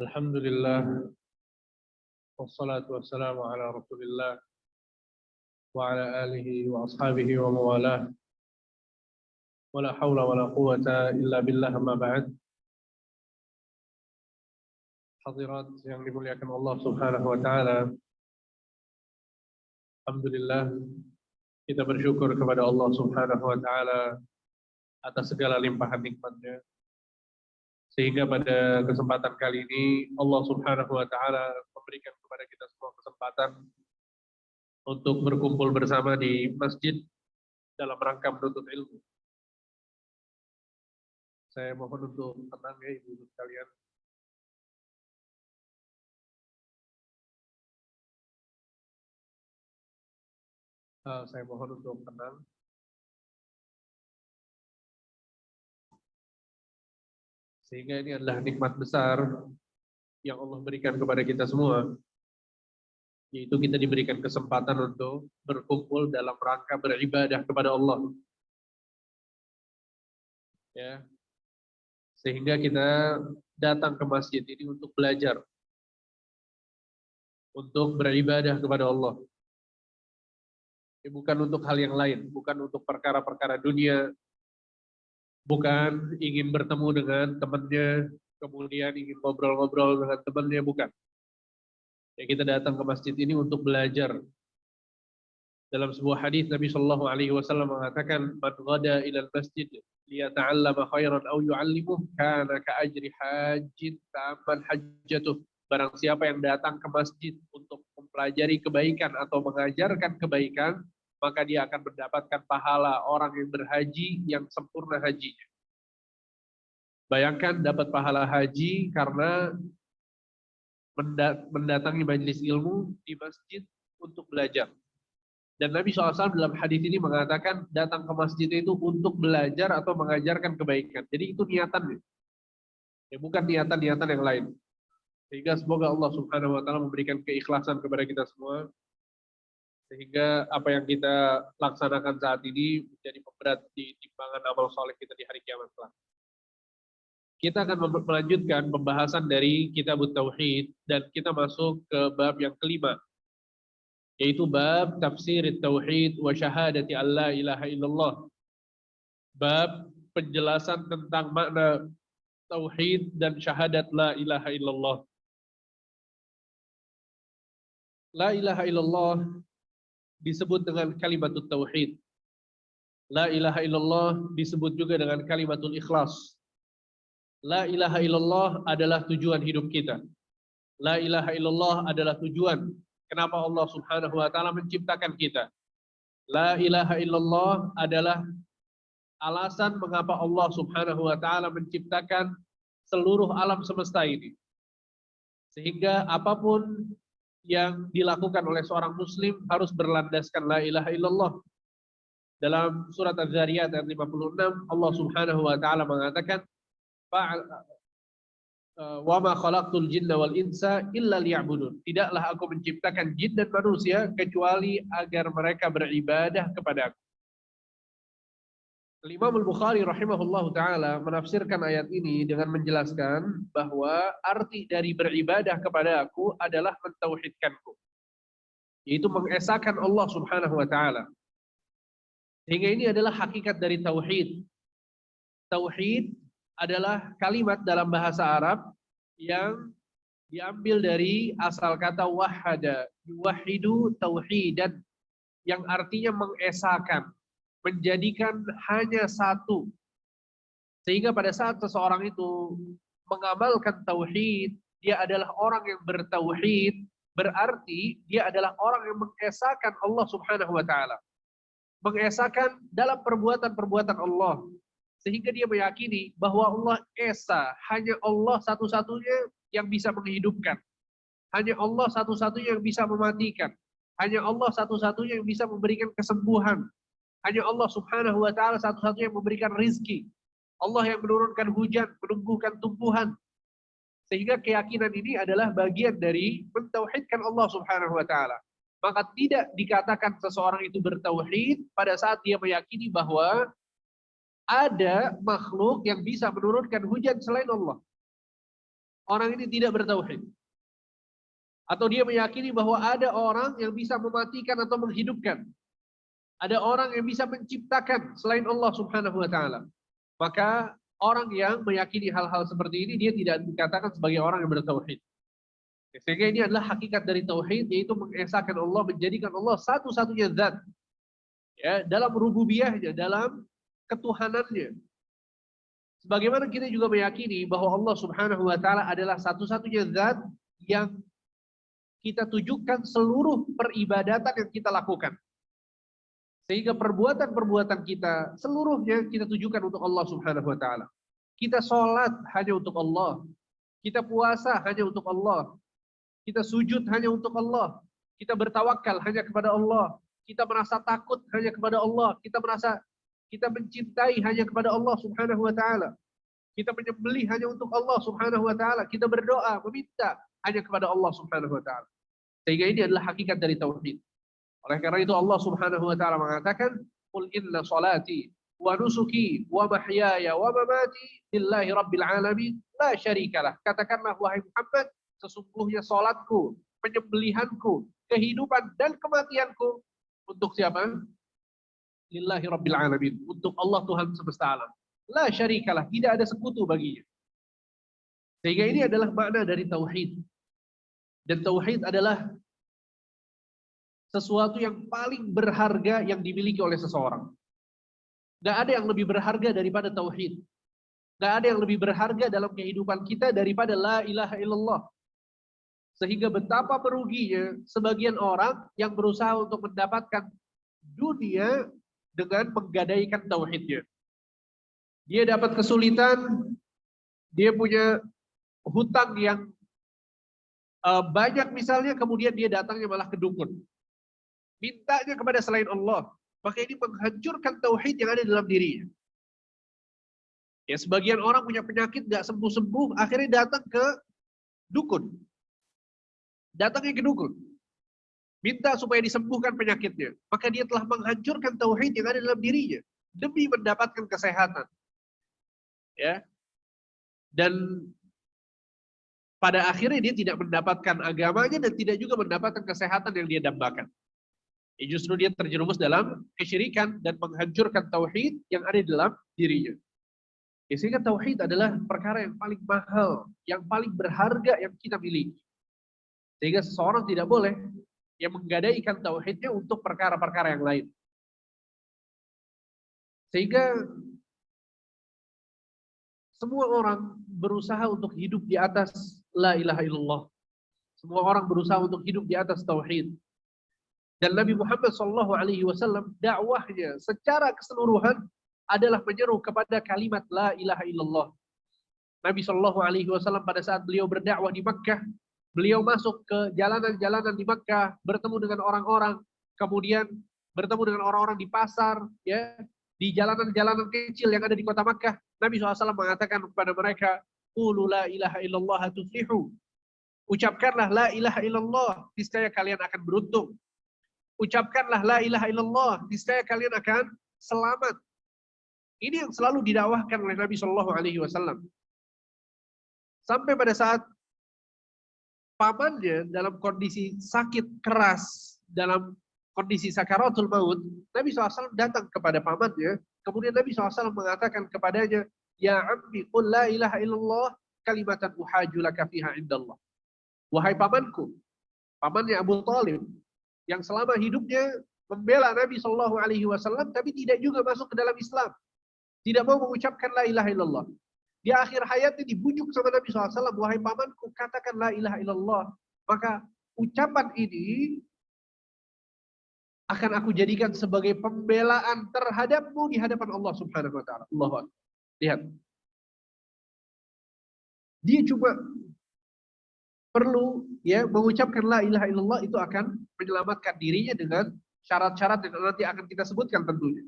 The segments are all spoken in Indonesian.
Alhamdulillah, wassalatu wassalamu ala rasulillah wa ala alihi wa ashabihi wa mawalah wa la hawla wa la quwata illa billah amma ba'd. Hadirat yang dimuliakan Allah subhanahu wa ta'ala, Alhamdulillah, kita bersyukur kepada Allah subhanahu wa ta'ala atas segala limpahan nikmatnya, sehingga pada kesempatan kali ini Allah subhanahu wa ta'ala memberikan kepada kita semua kesempatan untuk berkumpul bersama di masjid dalam rangka menuntut ilmu. Saya mohon untuk tenang ya ibu-ibu sekalian. Saya mohon untuk tenang. Sehingga ini adalah nikmat besar yang Allah berikan kepada kita semua, yaitu kita diberikan kesempatan untuk berkumpul dalam rangka beribadah kepada Allah. Ya. Sehingga kita datang ke masjid ini untuk belajar, untuk beribadah kepada Allah. Bukan untuk hal yang lain, bukan untuk perkara-perkara dunia, bukan ingin bertemu dengan temannya, kemudian ingin ngobrol-ngobrol dengan temannya, bukan. Ya, kita datang ke masjid ini untuk belajar. Dalam sebuah hadis Nabi Shallallahu Alaihi Wasallam mengatakan, "Man ghada ilal masjid liyata'allama khairan aw yu'allimuh kana ka'ajri hajjin ta'amman hajjatuh." Barang siapa yang datang ke masjid untuk mempelajari kebaikan atau mengajarkan kebaikan, maka dia akan mendapatkan pahala orang yang berhaji yang sempurna hajinya. Bayangkan dapat pahala haji karena mendatangi majelis ilmu di masjid untuk belajar. Dan Nabi SAW dalam hadis ini mengatakan datang ke masjid itu untuk belajar atau mengajarkan kebaikan. Jadi itu niatannya. Ya, bukan niatan-niatan yang lain. Sehingga semoga Allah Subhanahu wa taala memberikan keikhlasan kepada kita semua, sehingga apa yang kita laksanakan saat ini menjadi pemberat di timbangan amal soleh kita di hari kiamat kelak. Kita akan melanjutkan pembahasan dari Kitab Tauhid dan kita masuk ke bab yang kelima, yaitu bab tafsir tauhid wa syahadati alla ilaha illallah. Bab penjelasan tentang makna tauhid dan syahadat la ilaha illallah. La ilaha illallah disebut dengan kalimatut tauhid. La ilaha illallah disebut juga dengan kalimatul ikhlas. La ilaha illallah adalah tujuan hidup kita. La ilaha illallah adalah tujuan kenapa Allah Subhanahu wa taala menciptakan kita. La ilaha illallah adalah alasan mengapa Allah Subhanahu wa taala menciptakan seluruh alam semesta ini. Sehingga apapun yang dilakukan oleh seorang muslim harus berlandaskan la ilaha illallah. Dalam surat Az-Zariyat ayat 56 Allah Subhanahu wa taala mengatakan wa ma khalaqtul jinna wal insa illa liya'budun. Tidaklah aku menciptakan jin dan manusia kecuali agar mereka beribadah kepadaku. Imam Al-Bukhari rahimahullahu taala menafsirkan ayat ini dengan menjelaskan bahwa arti dari beribadah kepada aku adalah mentauhidkanku, yaitu mengesahkan Allah Subhanahu wa taala. Sehingga ini adalah hakikat dari tauhid. Tauhid adalah kalimat dalam bahasa Arab yang diambil dari asal kata wahada, yuwahidu tauhidan, yang artinya mengesahkan, menjadikan hanya satu. Sehingga pada saat seseorang itu mengamalkan tauhid, dia adalah orang yang bertauhid, berarti dia adalah orang yang mengesahkan Allah Subhanahu wa taala. Mengesahkan dalam perbuatan-perbuatan Allah. Sehingga dia meyakini bahwa Allah esa, hanya Allah satu-satunya yang bisa menghidupkan. Hanya Allah satu-satunya yang bisa mematikan. Hanya Allah satu-satunya yang bisa memberikan kesembuhan. Hanya Allah Subhanahu wa taala satu-satunya yang memberikan rizki. Allah yang menurunkan hujan, menumbuhkan tumbuhan. Sehingga keyakinan ini adalah bagian dari mentauhidkan Allah Subhanahu wa taala. Maka tidak dikatakan seseorang itu bertauhid pada saat dia meyakini bahwa ada makhluk yang bisa menurunkan hujan selain Allah. orang ini tidak bertauhid. Atau dia meyakini bahwa ada orang yang bisa mematikan atau menghidupkan. Ada orang yang bisa menciptakan selain Allah Subhanahu wa taala. Maka orang yang meyakini hal-hal seperti ini dia tidak dikatakan sebagai orang yang bertauhid. Sehingga ini adalah hakikat dari tauhid, yaitu mengesahkan Allah, menjadikan Allah satu-satunya zat. Ya, dalam rububiyahnya, dalam ketuhanannya. Sebagaimana kita juga meyakini bahwa Allah Subhanahu wa taala adalah satu-satunya zat yang kita tujukan seluruh peribadatan yang kita lakukan. Sehingga perbuatan-perbuatan kita seluruhnya kita tujukan untuk Allah Subhanahu wa taala. Kita sholat hanya untuk Allah. Kita puasa hanya untuk Allah. Kita sujud hanya untuk Allah. Kita bertawakal hanya kepada Allah. Kita merasa takut hanya kepada Allah. Kita mencintai hanya kepada Allah Subhanahu wa taala. Kita menyembelih hanya untuk Allah Subhanahu wa taala. Kita berdoa, meminta hanya kepada Allah Subhanahu wa taala. Sehingga ini adalah hakikat dari tauhid. Oleh karena itu Allah Subhanahu wa taala mengatakan, "Qul inna salati wa nusuki wa mahyaya wa mamati lillahi rabbil alamin la syarikalah." Katakanlah wahai Muhammad, sesungguhnya salatku, penyembelihanku, kehidupan dan kematianku untuk siapa? Lillahi rabbil alamin, untuk Allah Tuhan semesta alam. La syarikalah, tidak ada sekutu baginya. Sehingga ini adalah makna dari tauhid. Dan tauhid adalah sesuatu yang paling berharga yang dimiliki oleh seseorang. Gak ada yang lebih berharga daripada tauhid. Gak ada yang lebih berharga dalam kehidupan kita daripada la ilaha illallah. Sehingga betapa meruginya sebagian orang yang berusaha untuk mendapatkan dunia dengan menggadaikan tauhidnya. Dia dapat kesulitan, dia punya hutang yang banyak misalnya, kemudian dia datangnya malah ke dukun. Mintanya kepada selain Allah. Maka ini menghancurkan tauhid yang ada dalam dirinya. Ya, sebagian orang punya penyakit gak sembuh-sembuh, akhirnya datang ke dukun. Datangnya ke dukun. Minta supaya disembuhkan penyakitnya. Maka dia telah menghancurkan tauhid yang ada dalam dirinya demi mendapatkan kesehatan. Ya. Dan pada akhirnya dia tidak mendapatkan agamanya dan tidak juga mendapatkan kesehatan yang dia dambakan. Justru dia terjerumus dalam kesyirikan dan menghancurkan tauhid yang ada di dalam dirinya. Sehingga tauhid adalah perkara yang paling mahal, yang paling berharga yang kita miliki. Sehingga seseorang tidak boleh yang menggadaikan tauhidnya untuk perkara-perkara yang lain. Sehingga semua orang berusaha untuk hidup di atas la ilaha illallah. Semua orang berusaha untuk hidup di atas tauhid. Dan Nabi Muhammad SAW dakwahnya secara keseluruhan adalah menyeru kepada kalimat la ilaha illallah. Nabi SAW pada saat beliau berdakwah di Makkah, beliau masuk ke jalanan-jalanan di Makkah, bertemu dengan orang-orang, kemudian bertemu dengan orang-orang di pasar, ya, di jalanan-jalanan kecil yang ada di kota Makkah. Nabi SAW mengatakan kepada mereka, "Qulu la ilaha illallah tuflihu." Ucapkanlah la ilaha illallah, niscaya kalian akan beruntung. Ucapkanlah la ilaha illallah, niscaya kalian akan selamat. Ini yang selalu didakwahkan oleh Nabi Shallallahu Alaihi Wasallam. Sampai pada saat pamannya dalam kondisi sakit keras, dalam kondisi sakaratul maut, Nabi SAW datang kepada pamannya. Kemudian Nabi SAW mengatakan kepadanya, "Ya ammi, qul la ilaha illallah kalimatan uhaju laka fiha indallah." Wahai pamanku, pamannya Abu Thalib, yang selama hidupnya membela Nabi Shallallahu Alaihi Wasallam, tapi tidak juga masuk ke dalam Islam, tidak mau mengucapkan la ilaha illallah. Di akhir hayatnya dibujuk sama Nabi SAW, "Wahai pamanku, katakan la ilaha illallah." Maka ucapan ini akan aku jadikan sebagai pembelaan terhadapmu di hadapan Allah Subhanahu Wa Taala. Allahu Akbar. Lihat, dia cuma perlu ya mengucapkan la ilaha illallah, itu akan menyelamatkan dirinya dengan syarat-syarat yang nanti akan kita sebutkan tentunya.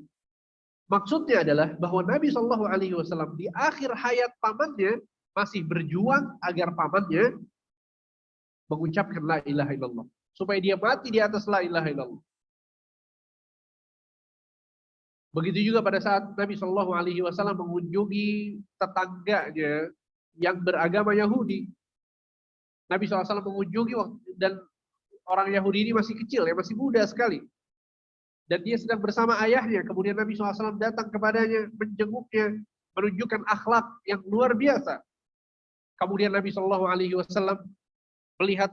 Maksudnya adalah bahwa Nabi Shallallahu Alaihi Wasallam di akhir hayat pamannya masih berjuang agar pamannya mengucapkan la ilaha illallah, supaya dia mati di atas la ilaha illallah. Begitu juga pada saat Nabi Shallallahu Alaihi Wasallam mengunjungi tetangganya yang beragama Yahudi. Nabi SAW mengunjungi dan orang Yahudi ini masih kecil, ya masih muda sekali. Dan dia sedang bersama ayahnya. Kemudian Nabi SAW datang kepadanya, menjenguknya, menunjukkan akhlak yang luar biasa. Kemudian Nabi SAW melihat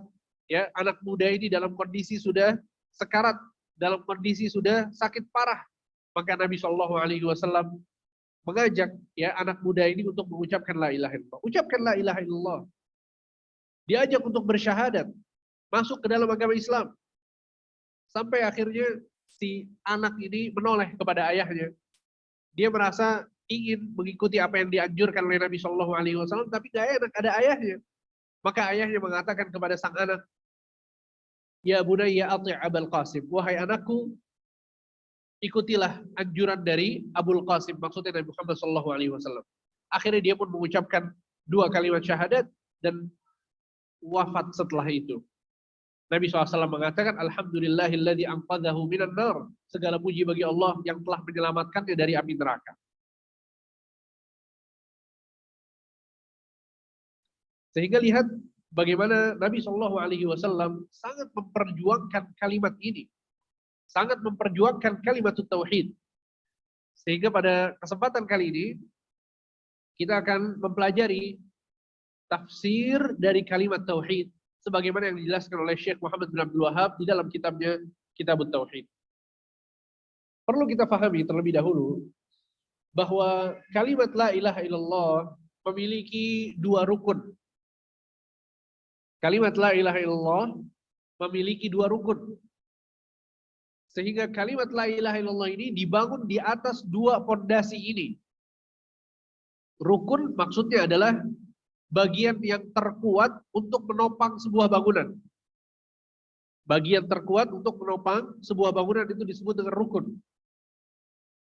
ya anak muda ini dalam kondisi sudah sekarat, dalam kondisi sudah sakit parah. Maka Nabi SAW mengajak ya anak muda ini untuk mengucapkan la ilaha illallah. Ucapkan la ilaha illallah. Diajak untuk bersyahadat, masuk ke dalam agama Islam. Sampai akhirnya si anak ini menoleh kepada ayahnya. Dia merasa ingin mengikuti apa yang dianjurkan oleh Nabi SAW, tapi gak enak ada ayahnya. Maka ayahnya mengatakan kepada sang anak, ya bunayya ati' Abul Qasim, wahai anakku, ikutilah anjuran dari Abul Qasim, maksudnya Nabi Muhammad SAW. Akhirnya dia pun mengucapkan 2 kalimat syahadat dan wafat setelah itu. Nabi SAW mengatakan, Alhamdulillahilladzi anqadhahu minan nar. Segala puji bagi Allah yang telah menyelamatkannya dari api neraka. Sehingga lihat bagaimana Nabi SAW sangat memperjuangkan kalimat ini. Sangat memperjuangkan kalimat tauhid. Sehingga pada kesempatan kali ini, kita akan mempelajari tafsir dari kalimat tauhid sebagaimana yang dijelaskan oleh Syekh Muhammad bin Abdul Wahab di dalam kitabnya Kitabut Tauhid. Perlu kita pahami terlebih dahulu bahwa kalimat la ilaha illallah memiliki 2 rukun. Kalimat la ilaha illallah memiliki 2 rukun. Sehingga kalimat la ilaha illallah ini dibangun di atas 2 pondasi ini. Rukun maksudnya adalah bagian yang terkuat untuk menopang sebuah bangunan. Bagian terkuat untuk menopang sebuah bangunan itu disebut dengan rukun.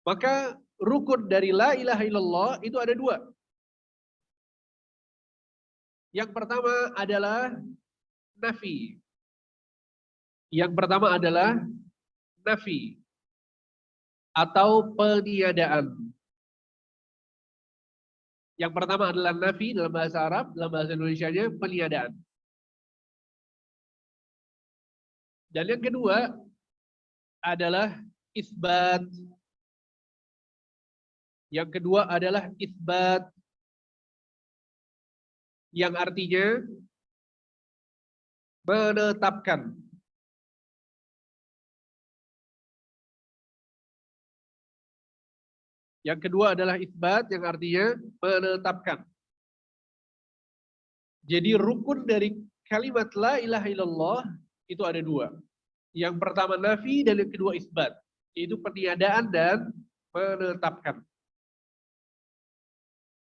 Maka rukun dari la ilaha illallah itu ada 2. Yang pertama adalah nafi. Yang pertama adalah nafi atau peniadaan. Yang pertama adalah nafi dalam bahasa Arab, dalam bahasa Indonesianya peniadaan. Dan yang kedua adalah isbat. Yang kedua adalah isbat. Yang artinya menetapkan. Yang kedua adalah isbat yang artinya menetapkan. Jadi rukun dari kalimat la ilaha illallah itu ada 2. Yang pertama nafi dan yang kedua isbat. Yaitu peniadaan dan menetapkan.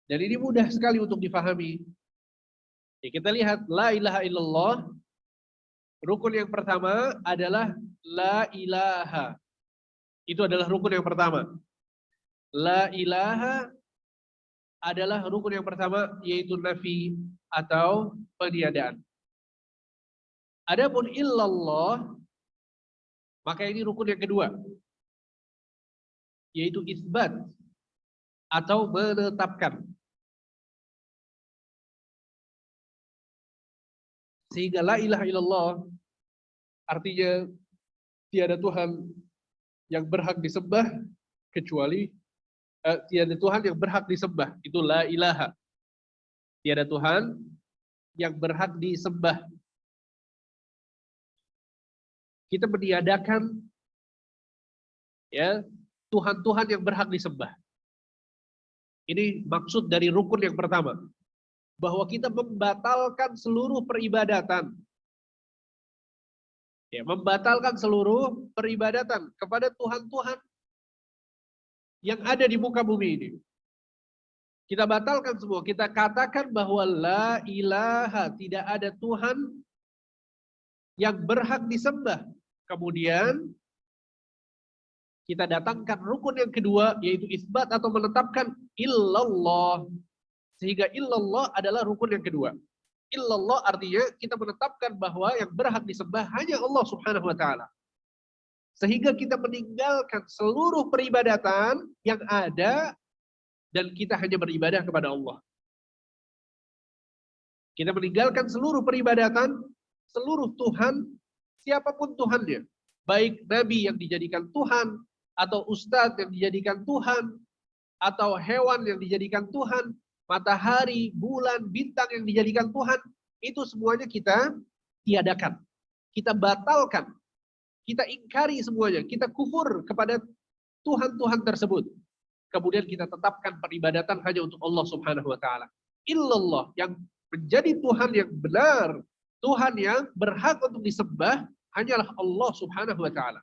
Dan ini mudah sekali untuk difahami. Ya, kita lihat la ilaha illallah. Rukun yang pertama adalah la ilaha. Itu adalah rukun yang pertama. La ilaha adalah rukun yang pertama yaitu nafi atau peniadaan. Adapun illallah maka ini rukun yang kedua yaitu isbat atau menetapkan. Sehingga la ilaha illallah artinya tiada Tuhan yang berhak disembah kecuali tiada Tuhan yang berhak disembah, itu la ilaha. Tiada Tuhan yang berhak disembah. Kita meniadakan ya Tuhan-Tuhan yang berhak disembah. Ini maksud dari rukun yang pertama. Bahwa kita membatalkan seluruh peribadatan. Ya, membatalkan seluruh peribadatan kepada Tuhan-Tuhan yang ada di muka bumi ini. Kita batalkan semua. Kita katakan bahwa la ilaha, tidak ada Tuhan yang berhak disembah. Kemudian kita datangkan rukun yang kedua yaitu isbat atau menetapkan illallah. Sehingga illallah adalah rukun yang kedua. Illallah artinya kita menetapkan bahwa yang berhak disembah hanya Allah Subhanahu wa taala. Sehingga kita meninggalkan seluruh peribadatan yang ada dan kita hanya beribadah kepada Allah. Kita meninggalkan seluruh peribadatan, seluruh Tuhan, siapapun Tuhannya. Baik Nabi yang dijadikan Tuhan, atau Ustadz yang dijadikan Tuhan, atau hewan yang dijadikan Tuhan, matahari, bulan, bintang yang dijadikan Tuhan, itu semuanya kita tiadakan. Kita batalkan. Kita ingkari semuanya. Kita kufur kepada Tuhan-Tuhan tersebut. Kemudian kita tetapkan peribadatan hanya untuk Allah Subhanahu wa taala. Illallah, yang menjadi Tuhan yang benar, Tuhan yang berhak untuk disembah hanyalah Allah Subhanahu wa taala.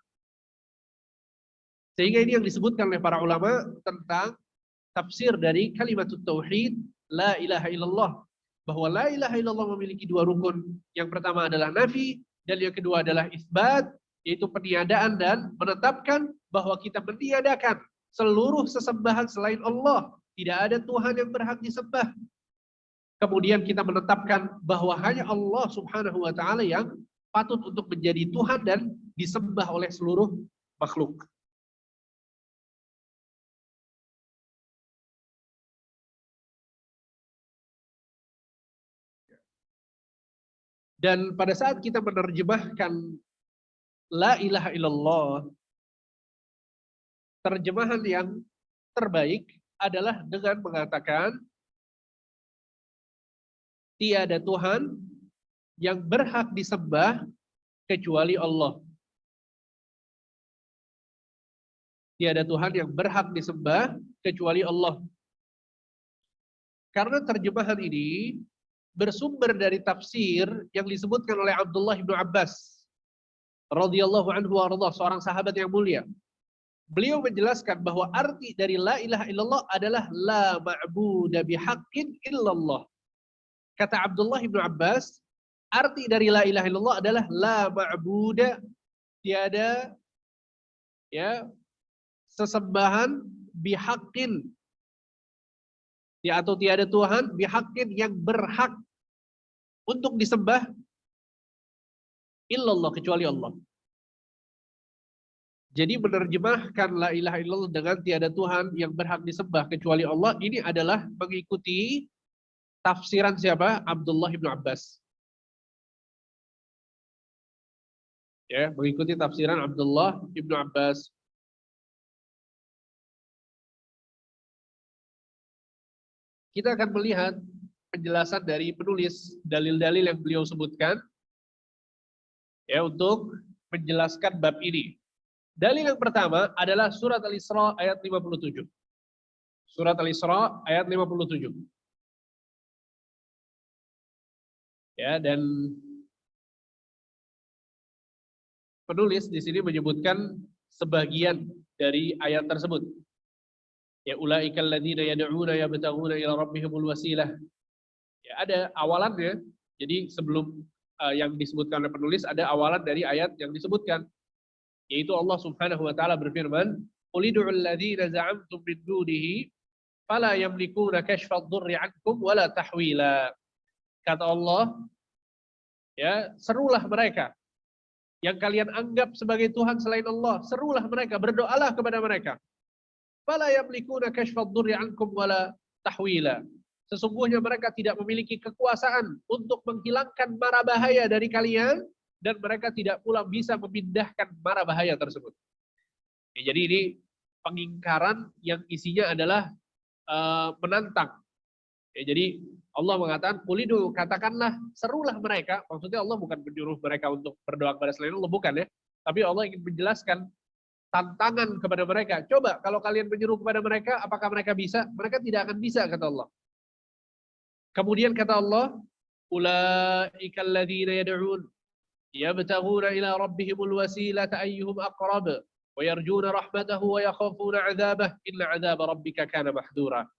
Sehingga ini yang disebutkan oleh para ulama tentang tafsir dari kalimat tauhid la ilaha illallah, bahwa la ilaha illallah memiliki dua rukun. Yang pertama adalah nafi dan yang kedua adalah isbat, yaitu peniadaan dan menetapkan bahwa kita meniadakan seluruh sesembahan selain Allah. Tidak ada Tuhan yang berhak disembah. Kemudian kita menetapkan bahwa hanya Allah Subhanahu wa taala yang patut untuk menjadi Tuhan dan disembah oleh seluruh makhluk. Dan pada saat kita menerjemahkan la ilaha illallah, terjemahan yang terbaik adalah dengan mengatakan tiada Tuhan yang berhak disembah kecuali Allah. Tiada Tuhan yang berhak disembah kecuali Allah. Karena terjemahan ini bersumber dari tafsir yang disebutkan oleh Abdullah bin Abbas radhiyallahu anhu warḍah, seorang sahabat yang mulia. Beliau menjelaskan bahwa arti dari la ilaha illallah adalah la ma'budu bihaqqin illallah. Kata Abdullah bin Abbas, arti dari la ilaha illallah adalah la ma'budu, tiada sesembahan bihaqqin, atau tiada Tuhan bihaqqin yang berhak untuk disembah illallah, kecuali Allah. Jadi menerjemahkan la ilaha illallah dengan tiada Tuhan yang berhak disembah kecuali Allah, ini adalah mengikuti tafsiran siapa? Abdullah bin Abbas. Ya, mengikuti tafsiran Abdullah bin Abbas. Kita akan melihat penjelasan dari penulis, dalil-dalil yang beliau sebutkan ya untuk menjelaskan bab ini. Dalil yang pertama adalah surat Al-Isra ayat 57. Surat Al-Isra ayat 57. Ya, dan penulis di sini menyebutkan sebagian dari ayat tersebut. Ya, ulaikal ladzina yad'una yabtaghuna ila rabbihimul wasilah. Ya, ada awalannya. Jadi sebelum yang disebutkan oleh penulis ada awalan dari ayat yang disebutkan, yaitu Allah Subhanahu wa taala berfirman, "Qul ud'ul ladzina za'amtum min dunihi fala yamlikuna kashfa ad-durri 'ankum wala tahwila." Kata Allah, ya, serulah mereka yang kalian anggap sebagai Tuhan selain Allah, serulah mereka, berdoalah kepada mereka. Fala yamlikuna kashfa ad-durri 'ankum wala tahwila. Sesungguhnya mereka tidak memiliki kekuasaan untuk menghilangkan mara bahaya dari kalian, dan mereka tidak pula bisa memindahkan mara bahaya tersebut. Ya, jadi ini pengingkaran yang isinya adalah menantang. Ya, jadi Allah mengatakan, "Qulidu," katakanlah, serulah mereka. Maksudnya Allah bukan menyuruh mereka untuk berdoa kepada selain Allah, bukan ya. Tapi Allah ingin menjelaskan tantangan kepada mereka. Coba kalau kalian menyuruh kepada mereka, apakah mereka bisa? Mereka tidak akan bisa, kata Allah. Kemudian kata Allah, "Ulaikal ladzina yad'un yabtaghuna ila rabbihimul wasilata ayyuhum aqrab wa yarjuna rahmatahu wa yakhafuna 'adzabah inna 'adzaba rabbika kana mahdzura."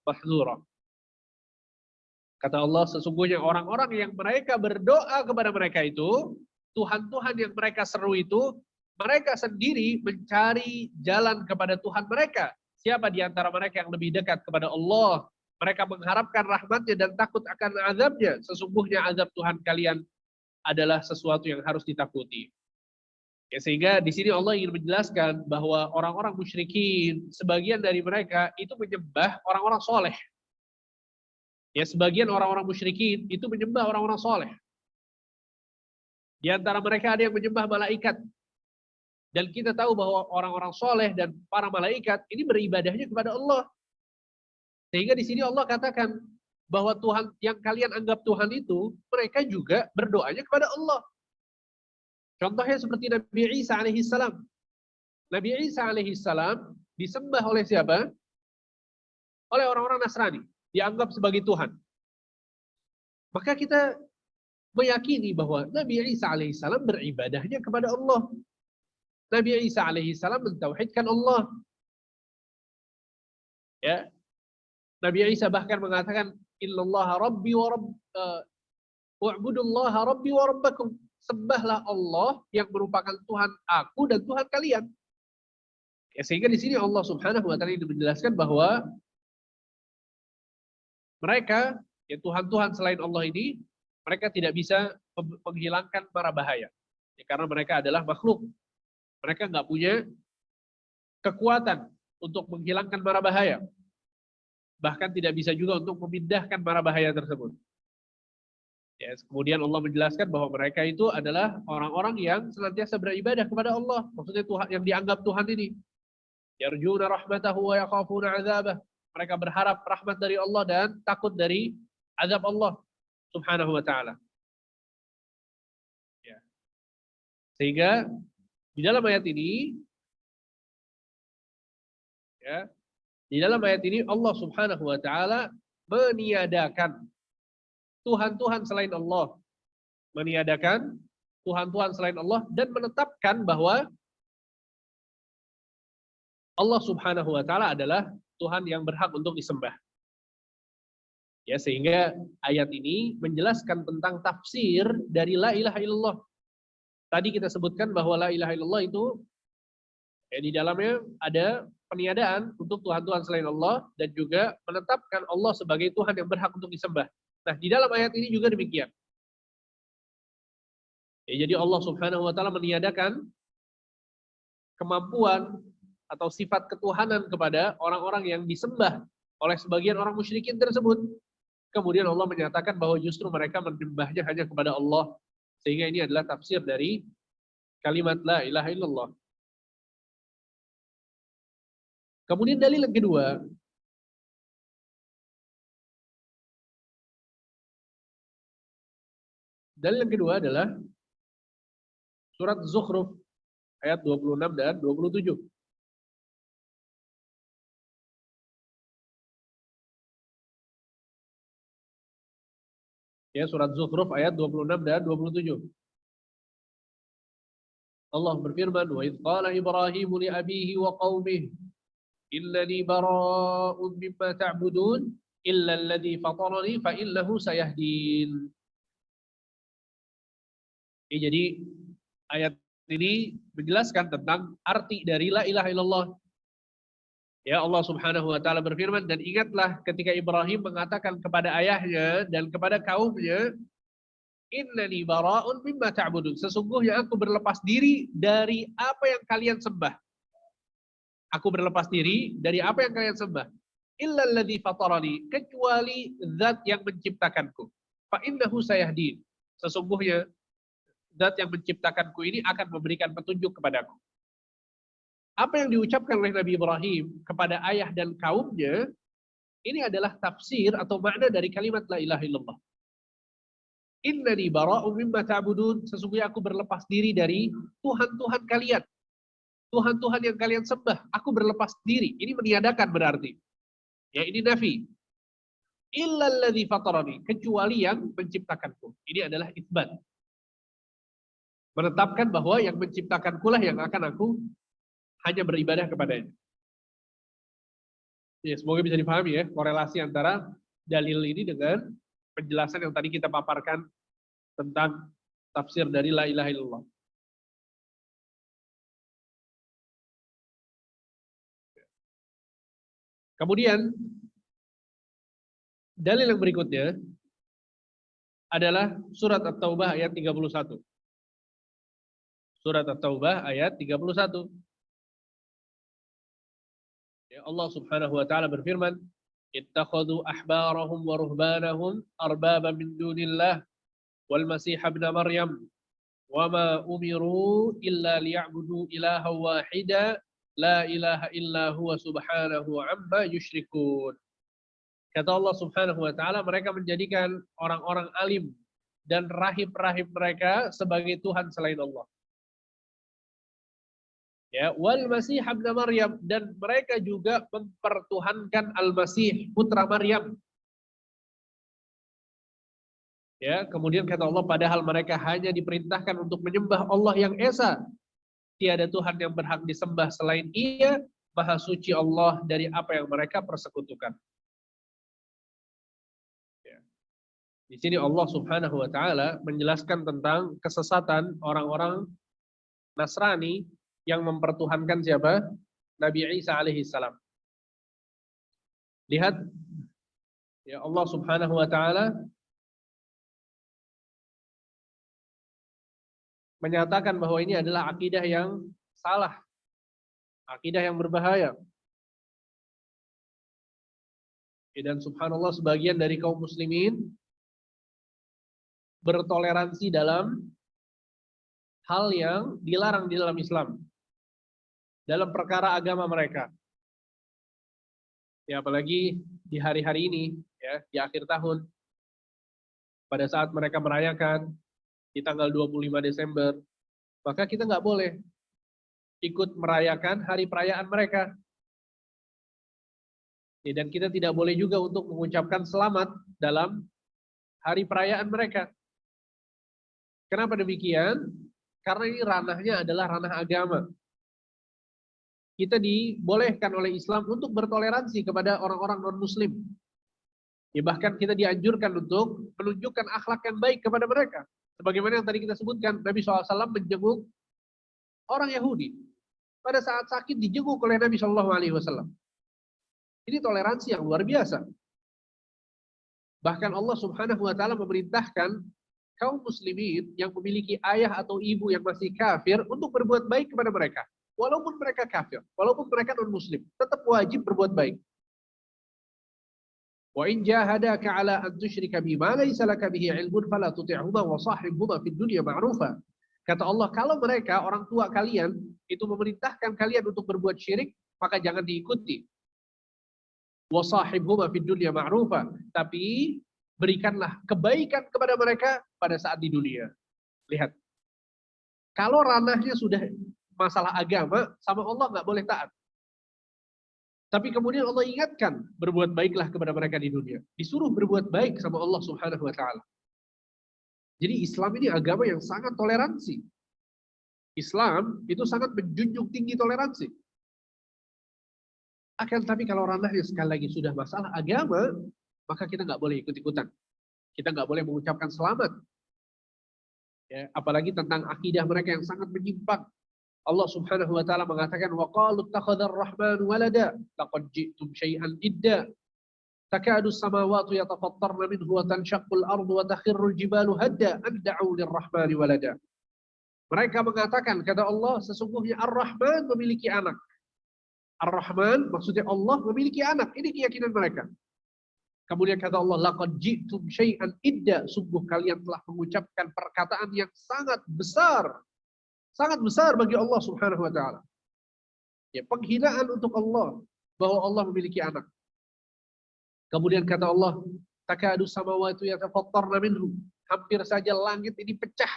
Kata Allah, sesungguhnya orang-orang yang mereka berdoa kepada mereka itu, Tuhan-Tuhan yang mereka seru itu, mereka sendiri mencari jalan kepada Tuhan mereka. Siapa di antara mereka yang lebih dekat kepada Allah? Mereka mengharapkan rahmatnya dan takut akan azabnya. Sesungguhnya azab Tuhan kalian adalah sesuatu yang harus ditakuti. Ya, sehingga di sini Allah ingin menjelaskan bahwa orang-orang musyrikin, sebagian dari mereka itu menyembah orang-orang soleh. Ya, sebagian orang-orang musyrikin itu menyembah orang-orang soleh. Di antara mereka ada yang menyembah malaikat. Dan kita tahu bahwa orang-orang soleh dan para malaikat ini beribadahnya kepada Allah. Sehingga di sini Allah katakan bahwa Tuhan yang kalian anggap Tuhan itu, mereka juga berdoanya kepada Allah. Contohnya seperti Nabi Isa alaihissalam. Nabi Isa alaihissalam disembah oleh siapa? Oleh orang-orang Nasrani. Dianggap sebagai Tuhan. Maka kita meyakini bahwa Nabi Isa alaihissalam beribadahnya kepada Allah. Nabi Isa alaihissalam mentauhidkan Allah. Ya, Nabi Isa bahkan mengatakan, Innallaha Rabbi wa Rabb, wa'budullaha Rabbi wa Rabbakum. Sembahlah Allah yang merupakan Tuhan aku dan Tuhan kalian. Ya, sehingga di sini Allah Subhanahu wa taala menjelaskan bahwa mereka, ya Tuhan-Tuhan selain Allah ini, mereka tidak bisa menghilangkan mara bahaya. Ya, karena mereka adalah makhluk. Mereka nggak punya kekuatan untuk menghilangkan mara bahaya. Bahkan tidak bisa juga untuk memindahkan mara bahaya tersebut. Ya, kemudian Allah menjelaskan bahwa mereka itu adalah orang-orang yang senantiasa beribadah kepada Allah. Maksudnya Tuhan yang dianggap Tuhan ini. Yarjuna rahmatahu wa yakhafuna azabah. Mereka berharap rahmat dari Allah dan takut dari azab Allah Subhanahu wa taala. Ya. Sehingga di dalam ayat ini, ya, di dalam ayat ini Allah Subhanahu wa taala meniadakan Tuhan-Tuhan selain Allah. Meniadakan Tuhan-Tuhan selain Allah dan menetapkan bahwa Allah Subhanahu wa taala adalah Tuhan yang berhak untuk disembah. Ya, sehingga ayat ini menjelaskan tentang tafsir dari la ilaha illallah. Tadi kita sebutkan bahwa la ilaha illallah itu ya, di dalamnya ada peniadaan untuk Tuhan-Tuhan selain Allah dan juga menetapkan Allah sebagai Tuhan yang berhak untuk disembah. Nah, di dalam ayat ini juga demikian. Ya, jadi Allah Subhanahu wa taala meniadakan kemampuan atau sifat ketuhanan kepada orang-orang yang disembah oleh sebagian orang musyrikin tersebut. Kemudian Allah menyatakan bahwa justru mereka menyembahnya hanya kepada Allah. Sehingga ini adalah tafsir dari kalimat la ilaha illallah. Kemudian dalil yang kedua, adalah surat Zukhruf ayat 26 dan 27. Ya, surat Zukhruf ayat 26 dan 27. Allah berfirman, "Wa idz qala Ibrahimu li abihi wa qaumihi innani bara'un mimma ta'budun illa alladhi fatarani fa innahu sayahdin." Jadi ayat ini menjelaskan tentang arti dari la ilaha illallah. Ya, Allah Subhanahu wa taala berfirman, dan ingatlah ketika Ibrahim mengatakan kepada ayahnya dan kepada kaumnya, innani bara'un mimma ta'budun. Sesungguhnya aku berlepas diri dari apa yang kalian sembah. Aku berlepas diri dari apa yang kalian sembah. Illa alladzi fatarani, kecuali zat yang menciptakanku. Fa innahu sayahdin. Sesungguhnya zat yang menciptakanku ini akan memberikan petunjuk kepadaku. Apa yang diucapkan oleh Nabi Ibrahim kepada ayah dan kaumnya, ini adalah tafsir atau makna dari kalimat la ilaha illallah. Innani bara'un mimma ta'budun, sesungguhnya aku berlepas diri dari Tuhan-Tuhan kalian. Tuhan-Tuhan yang kalian sembah, aku berlepas diri. Ini meniadakan berarti. Ya, ini nafi. Illa alladzi fatarani, kecuali yang menciptakanku. Ini adalah itsbat. Menetapkan bahwa yang menciptakanku lah yang akan aku hanya beribadah kepadanya. Ya, semoga bisa dipahami ya korelasi antara dalil ini dengan penjelasan yang tadi kita paparkan tentang tafsir dari la ilaha illallah. Kemudian dalil yang berikutnya adalah surat At-Taubah ayat 31. Surat At-Taubah ayat 31. Ya, Allah Subhanahu wa taala berfirman, ittakhadhu ahbarahum wa ruhbanahum arbaba min dunillah wal masih ibn Maryam wa ma umiru illa liya'budu ilaha wahida la ilaha illa huwa subhanahu amma yusyrikun. Kata Allah Subhanahu wa taala, mereka menjadikan orang-orang alim dan rahib-rahib mereka sebagai Tuhan selain Allah. Ya, wal Masih ibn Maryam, dan mereka juga mempertuhankan Al-Masih putra Maryam. Ya, kemudian kata Allah, padahal mereka hanya diperintahkan untuk menyembah Allah yang esa. Tiada Tuhan yang berhak disembah selain Ia, Maha suci Allah dari apa yang mereka persekutukan. Ya. Di sini Allah Subhanahu wa taala menjelaskan tentang kesesatan orang-orang Nasrani yang mempertuhankan siapa? Nabi Isa alaihi salam. Lihat, ya, Allah Subhanahu wa taala menyatakan bahwa ini adalah akidah yang salah, akidah yang berbahaya. Dan subhanallah, sebagian dari kaum muslimin bertoleransi dalam hal yang dilarang di dalam Islam, dalam perkara agama mereka. Ya, apalagi di hari-hari ini, ya, di akhir tahun, pada saat mereka merayakan di tanggal 25 Desember, maka kita nggak boleh ikut merayakan hari perayaan mereka. Ya, dan kita tidak boleh juga untuk mengucapkan selamat dalam hari perayaan mereka. Kenapa demikian? Karena ini ranahnya adalah ranah agama. Kita dibolehkan oleh Islam untuk bertoleransi kepada orang-orang non-muslim. Ya, bahkan kita dianjurkan untuk menunjukkan akhlak yang baik kepada mereka. Sebagaimana yang tadi kita sebutkan, Nabi SAW menjenguk orang Yahudi. Pada saat sakit dijenguk oleh Nabi SAW. Ini toleransi yang luar biasa. Bahkan Allah Subhanahu wa taala memerintahkan kaum muslimin yang memiliki ayah atau ibu yang masih kafir untuk berbuat baik kepada mereka. Walaupun mereka kafir, walaupun mereka non-muslim, tetap wajib berbuat baik. Wa in jahadaka ala an tusyrika bima laysa laka bihi ilmun fala tuti'huma wa sahibhuma fid dunya ma'rufa. Kata Allah, kalau mereka, orang tua kalian, itu memerintahkan kalian untuk berbuat syirik, maka jangan diikuti. Wa sahibhuma fid dunya ma'rufa. Tapi berikanlah kebaikan kepada mereka pada saat di dunia. Lihat. Kalau ranahnya sudah masalah agama, sama Allah nggak boleh taat. Tapi kemudian Allah ingatkan, berbuat baiklah kepada mereka di dunia. Disuruh berbuat baik sama Allah Subhanahu wa taala. Jadi Islam ini agama yang sangat toleransi. Islam itu sangat menjunjung tinggi toleransi. Akan tapi kalau ranahnya sekali lagi sudah masalah agama, maka kita nggak boleh ikut-ikutan. Kita nggak boleh mengucapkan selamat. Ya, apalagi tentang akidah mereka yang sangat menyimpang. Allah Subhanahu wa taala mengatakan, wa qalu ittakhadha ar-rahmanu walada laqad ji'tum syai'an idda takadu as-samawati yatafattarna minhu wa tanshaqqu al-ardu wa takhirru al-jibalu hadda an da'u lir-rahmani walada. Mereka mengatakan, kata Allah, sesungguhnya Ar-Rahman memiliki anak. Ar-Rahman maksudnya Allah memiliki anak. Ini keyakinan mereka. Kemudian kata Allah, laqad ji'tum syai'an idda, sungguh kalian telah mengucapkan perkataan yang sangat besar. Sangat besar bagi Allah Subhanahu wa taala. Ya, penghinaan untuk Allah bahwa Allah memiliki anak. Kemudian kata Allah, takadu samawati yatafattarna minhu, hampir saja langit ini pecah,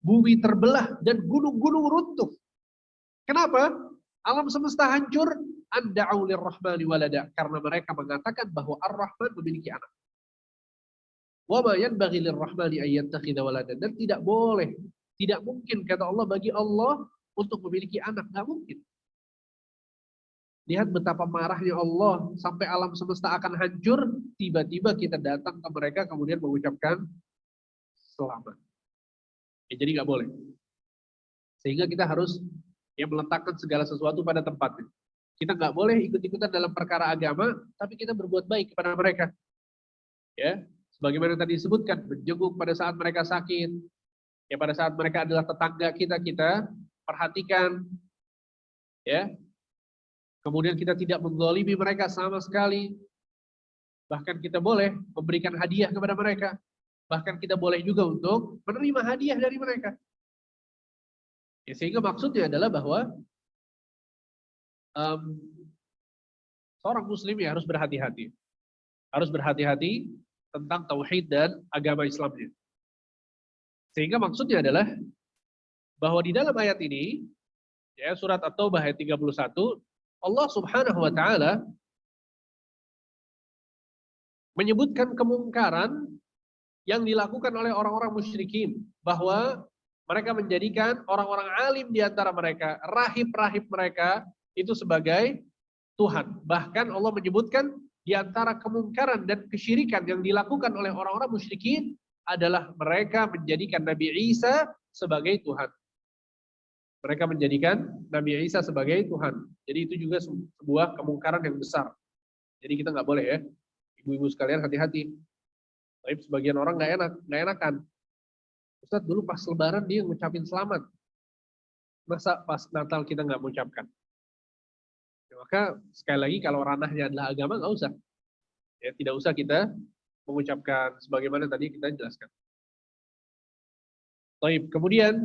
bumi terbelah dan gunung-gunung runtuh. Kenapa? Alam semesta hancur, anda'u lirrahmani walada, karena mereka mengatakan bahwa Ar-Rahman memiliki anak. Wa ma yanbaghi lirrahmani an yattakhidha walada, dan tidak boleh, tidak mungkin kata Allah bagi Allah untuk memiliki anak, enggak mungkin. Lihat betapa marahnya Allah sampai alam semesta akan hancur, tiba-tiba kita datang ke mereka kemudian mengucapkan selamat. Ya, jadi nggak boleh. Sehingga kita harus meletakkan segala sesuatu pada tempatnya. Kita nggak boleh ikut-ikutan dalam perkara agama, tapi kita berbuat baik kepada mereka. Ya, sebagaimana tadi disebutkan, menjenguk pada saat mereka sakit. Ya, pada saat mereka adalah tetangga kita, kita perhatikan. Ya. Kemudian kita tidak menzalimi mereka sama sekali. Bahkan kita boleh memberikan hadiah kepada mereka. Bahkan kita boleh juga untuk menerima hadiah dari mereka. Ya, sehingga maksudnya adalah bahwa seorang muslim ya harus berhati-hati. Harus berhati-hati tentang tauhid dan agama Islamnya. Sehingga maksudnya adalah bahwa di dalam ayat ini, ya surat At-Taubah ayat 31, Allah Subhanahu wa taala menyebutkan kemungkaran yang dilakukan oleh orang-orang musyrikin, bahwa mereka menjadikan orang-orang alim di antara mereka, rahib-rahib mereka itu sebagai Tuhan. Bahkan Allah menyebutkan di antara kemungkaran dan kesyirikan yang dilakukan oleh orang-orang musyrikin adalah mereka menjadikan Nabi Isa sebagai Tuhan. Mereka menjadikan Nabi Isa sebagai Tuhan. Jadi itu juga sebuah kemungkaran yang besar. Jadi kita nggak boleh ya, ibu-ibu sekalian hati-hati. Tapi sebagian orang nggak enakan. Ustaz, dulu pas Lebaran dia ngucapin selamat. Masa pas Natal kita nggak mengucapkan? Ya, maka sekali lagi kalau ranahnya adalah agama nggak usah. Ya, tidak usah kita mengucapkan sebagaimana tadi kita jelaskan. Baik, kemudian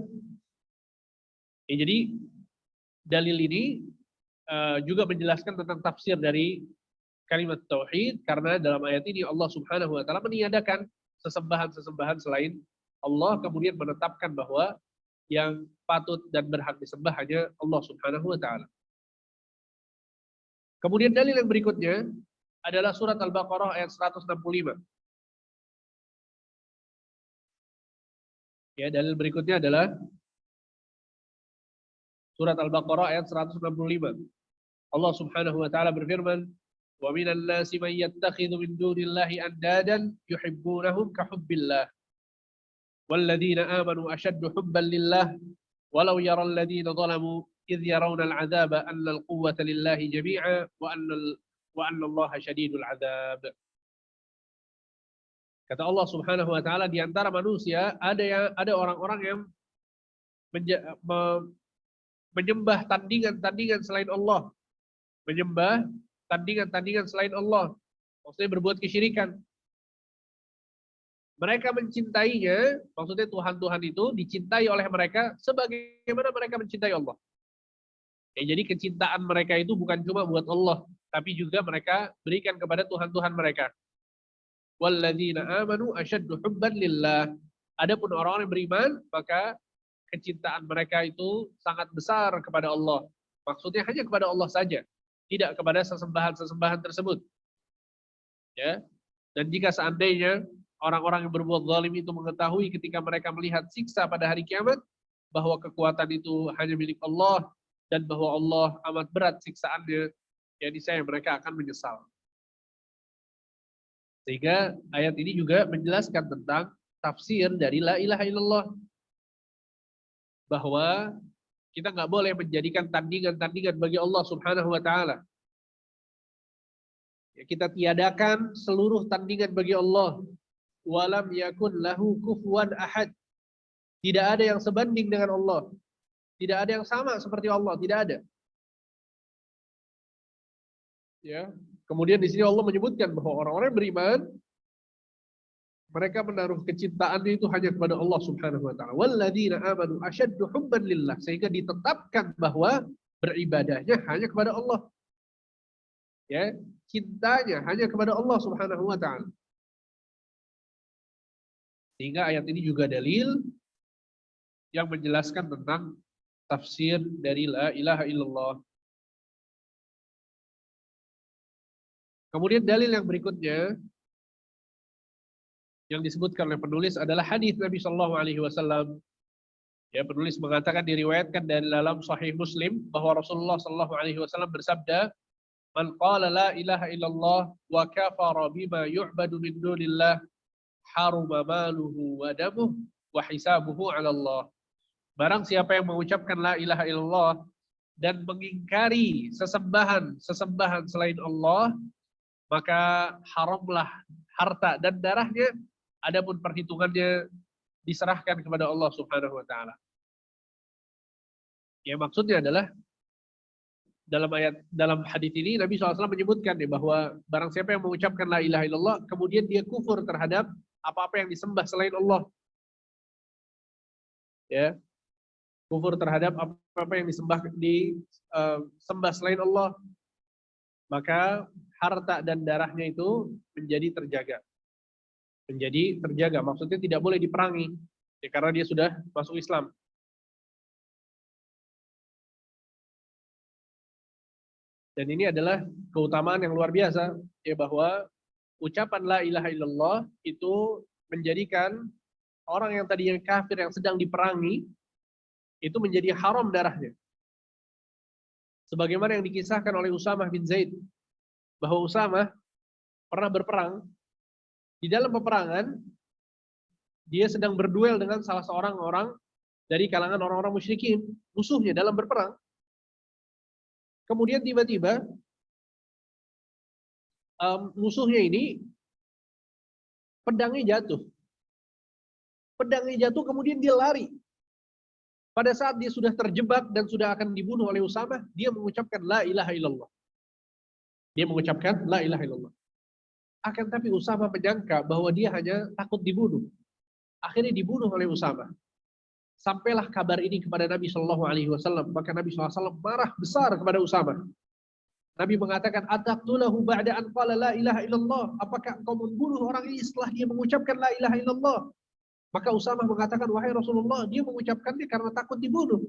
ya, jadi dalil ini juga menjelaskan tentang tafsir dari kalimat tauhid, karena dalam ayat ini Allah Subhanahu wa taala meniadakan sesembahan-sesembahan selain Allah, kemudian menetapkan bahwa yang patut dan berhak disembah hanya Allah Subhanahu wa taala. Kemudian dalil yang berikutnya adalah surat Al-Baqarah ayat 165. Ya, dalil berikutnya adalah surat Al-Baqarah ayat 165. Allah Subhanahu wa taala berfirman, "Wa minal nasi man yattakhidhu min dunillahi andadan yuhibbunahum ka hubbillah. Walladzina amanu ashaddu hubban lillah, walau yaral ladzina zalamu idh yarawna al-'adzaba anna al-quwwata lillahi jami'a wa anna Allaha syadidul 'adzab." Kata Allah Subhanahu wa taala, di antara manusia ada orang-orang yang menyembah tandingan-tandingan selain Allah. Menyembah tandingan-tandingan selain Allah. Maksudnya berbuat kesyirikan. Mereka mencintainya, maksudnya Tuhan-Tuhan itu dicintai oleh mereka sebagaimana mereka mencintai Allah. Ya, jadi kecintaan mereka itu bukan cuma buat Allah, tapi juga mereka berikan kepada Tuhan-Tuhan mereka. Walladzina amanu asyaddu hubban lillah. Adapun orang-orang yang beriman, maka kecintaan mereka itu sangat besar kepada Allah. Maksudnya hanya kepada Allah saja, tidak kepada sesembahan-sesembahan tersebut. Ya. Dan jika seandainya orang-orang yang berbuat zalim itu mengetahui ketika mereka melihat siksa pada hari kiamat, bahwa kekuatan itu hanya milik Allah, dan bahwa Allah amat berat siksaannya, ya niscaya mereka akan menyesal. Sehingga ayat ini juga menjelaskan tentang tafsir dari la ilaha illallah. Bahwa kita nggak boleh menjadikan tandingan-tandingan bagi Allah Subhanahu wa taala. Ya, kita tiadakan seluruh tandingan bagi Allah. Walam yakun lahu kufuwan ahad. Tidak ada yang sebanding dengan Allah. Tidak ada yang sama seperti Allah, tidak ada. Ya. Kemudian di sini Allah menyebutkan bahwa orang-orang yang beriman, mereka menaruh kecintaannya itu hanya kepada Allah Subhanahu wa taala. Walladzina amanu asyaddu hubban lillah, sehingga ditetapkan bahwa beribadahnya hanya kepada Allah. Ya, cintanya hanya kepada Allah Subhanahu wa taala. Sehingga ayat ini juga dalil yang menjelaskan tentang tafsir dari la ilaha illallah. Kemudian dalil yang berikutnya yang disebutkan oleh penulis adalah hadis Nabi Shallallahu Alaihi Wasallam. Ya, penulis mengatakan, diriwayatkan dari dalam Sahih Muslim bahwa Rasulullah Shallallahu Alaihi Wasallam bersabda, "Man qala la ilaha illallah wa kafara bima yu'badu min dunillah, haruma maluhu wa damuhu wa hisabuhu 'ala Allah." Barang siapa yang mengucapkan la ilaha illallah dan mengingkari sesembahan selain Allah, maka haramlah harta dan darahnya, adapun perhitungannya diserahkan kepada Allah Subhanahu wa taala. Ya, maksudnya adalah dalam hadis ini Nabi SAW menyebutkan ya, bahwa barang siapa yang mengucapkan la ilaha illallah kemudian dia kufur terhadap apa-apa yang disembah selain Allah, ya, kufur terhadap apa-apa yang disembah selain Allah, maka harta dan darahnya itu menjadi terjaga. Maksudnya tidak boleh diperangi ya, karena dia sudah masuk Islam. Dan ini adalah keutamaan yang luar biasa ya, bahwa ucapan la ilaha illallah itu menjadikan orang yang tadinya kafir yang sedang diperangi itu menjadi haram darahnya. Sebagaimana yang dikisahkan oleh Usamah bin Zaid, bahwa Usamah pernah berperang. Di dalam peperangan dia sedang berduel dengan salah seorang orang dari kalangan orang-orang musyrikin, musuhnya dalam berperang. Kemudian tiba-tiba musuhnya ini pedangnya jatuh. Pedangnya jatuh kemudian dia lari. Pada saat dia sudah terjebak dan sudah akan dibunuh oleh Usamah, dia mengucapkan la ilaha illallah. Dia mengucapkan la ilaha illallah. Akan tapi Usamah menyangka bahwa dia hanya takut dibunuh. Akhirnya dibunuh oleh Usamah. Sampailah kabar ini kepada Nabi Shallallahu Alaihi Wasallam, maka Nabi SAW marah besar kepada Usamah. Nabi mengatakan, "Ataqtulahu ba'da an qala la ilaha illallah." Apakah engkau membunuh orang ini setelah dia mengucapkan la ilaha illallah? Maka Usamah mengatakan, "Wahai Rasulullah, dia mengucapkannya karena takut dibunuh.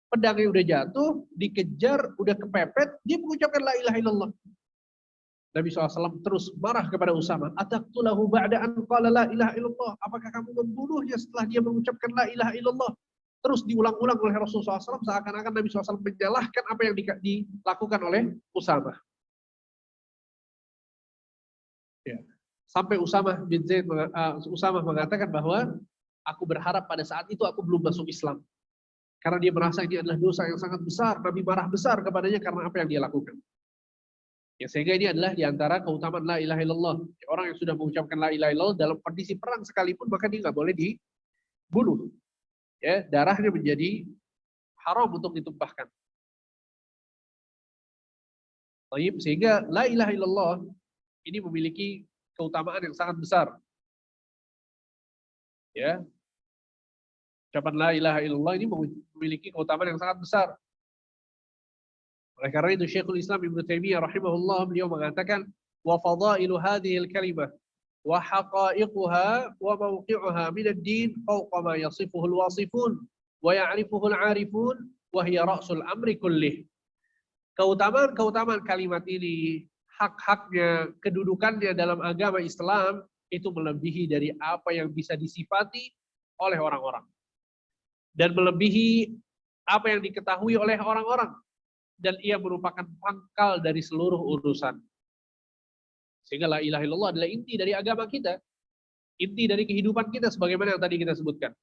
Pedangnya udah jatuh, dikejar, udah kepepet, dia mengucapkan la ilaha illallah." Nabi SAW terus marah kepada Usamah. "Ataqtulahu ba'da an qala la ilaha illallah." Apakah kamu membunuhnya setelah dia mengucapkan la ilaha illallah? Terus diulang-ulang oleh Rasulullah SAW, seakan-akan Nabi SAW menyalahkan apa yang dilakukan oleh Usamah. Ya. Sampai Usamah bin Zaid Usamah mengatakan bahwa aku berharap pada saat itu aku belum masuk Islam. Karena dia merasa ini adalah dosa yang sangat besar. Nabi marah besar kepadanya karena apa yang dia lakukan. Ya, sehingga ini adalah diantara keutamaan la ilaha illallah. Orang yang sudah mengucapkan la ilaha illallah dalam kondisi perang sekalipun, maka dia nggak boleh dibunuh. Ya, darahnya menjadi haram untuk ditumpahkan. Sehingga la ilaha illallah ini memiliki keutamaan yang sangat besar. Ya, ucapan la ilaha illallah ini memiliki keutamaan yang sangat besar. Oleh karena itu Syekhul Islam Ibnu Taimiyah rahimahullah beliau mengatakan wa fadailu hadhil kalimah wa haqa'iquha wa mawqi'uha min ad-din fawqa ma yasifuhu al-wasifun wa ya'rifuhu al-'arifun wa hiya ra'sul amri kullih. Keutamaan kalimat ini, hak-haknya, kedudukannya dalam agama Islam itu melebihi dari apa yang bisa disifati oleh orang-orang dan melebihi apa yang diketahui oleh orang-orang. Dan ia merupakan pangkal dari seluruh urusan. Sehingga la ilaha illallah adalah inti dari agama kita. Inti dari kehidupan kita sebagaimana yang tadi kita sebutkan.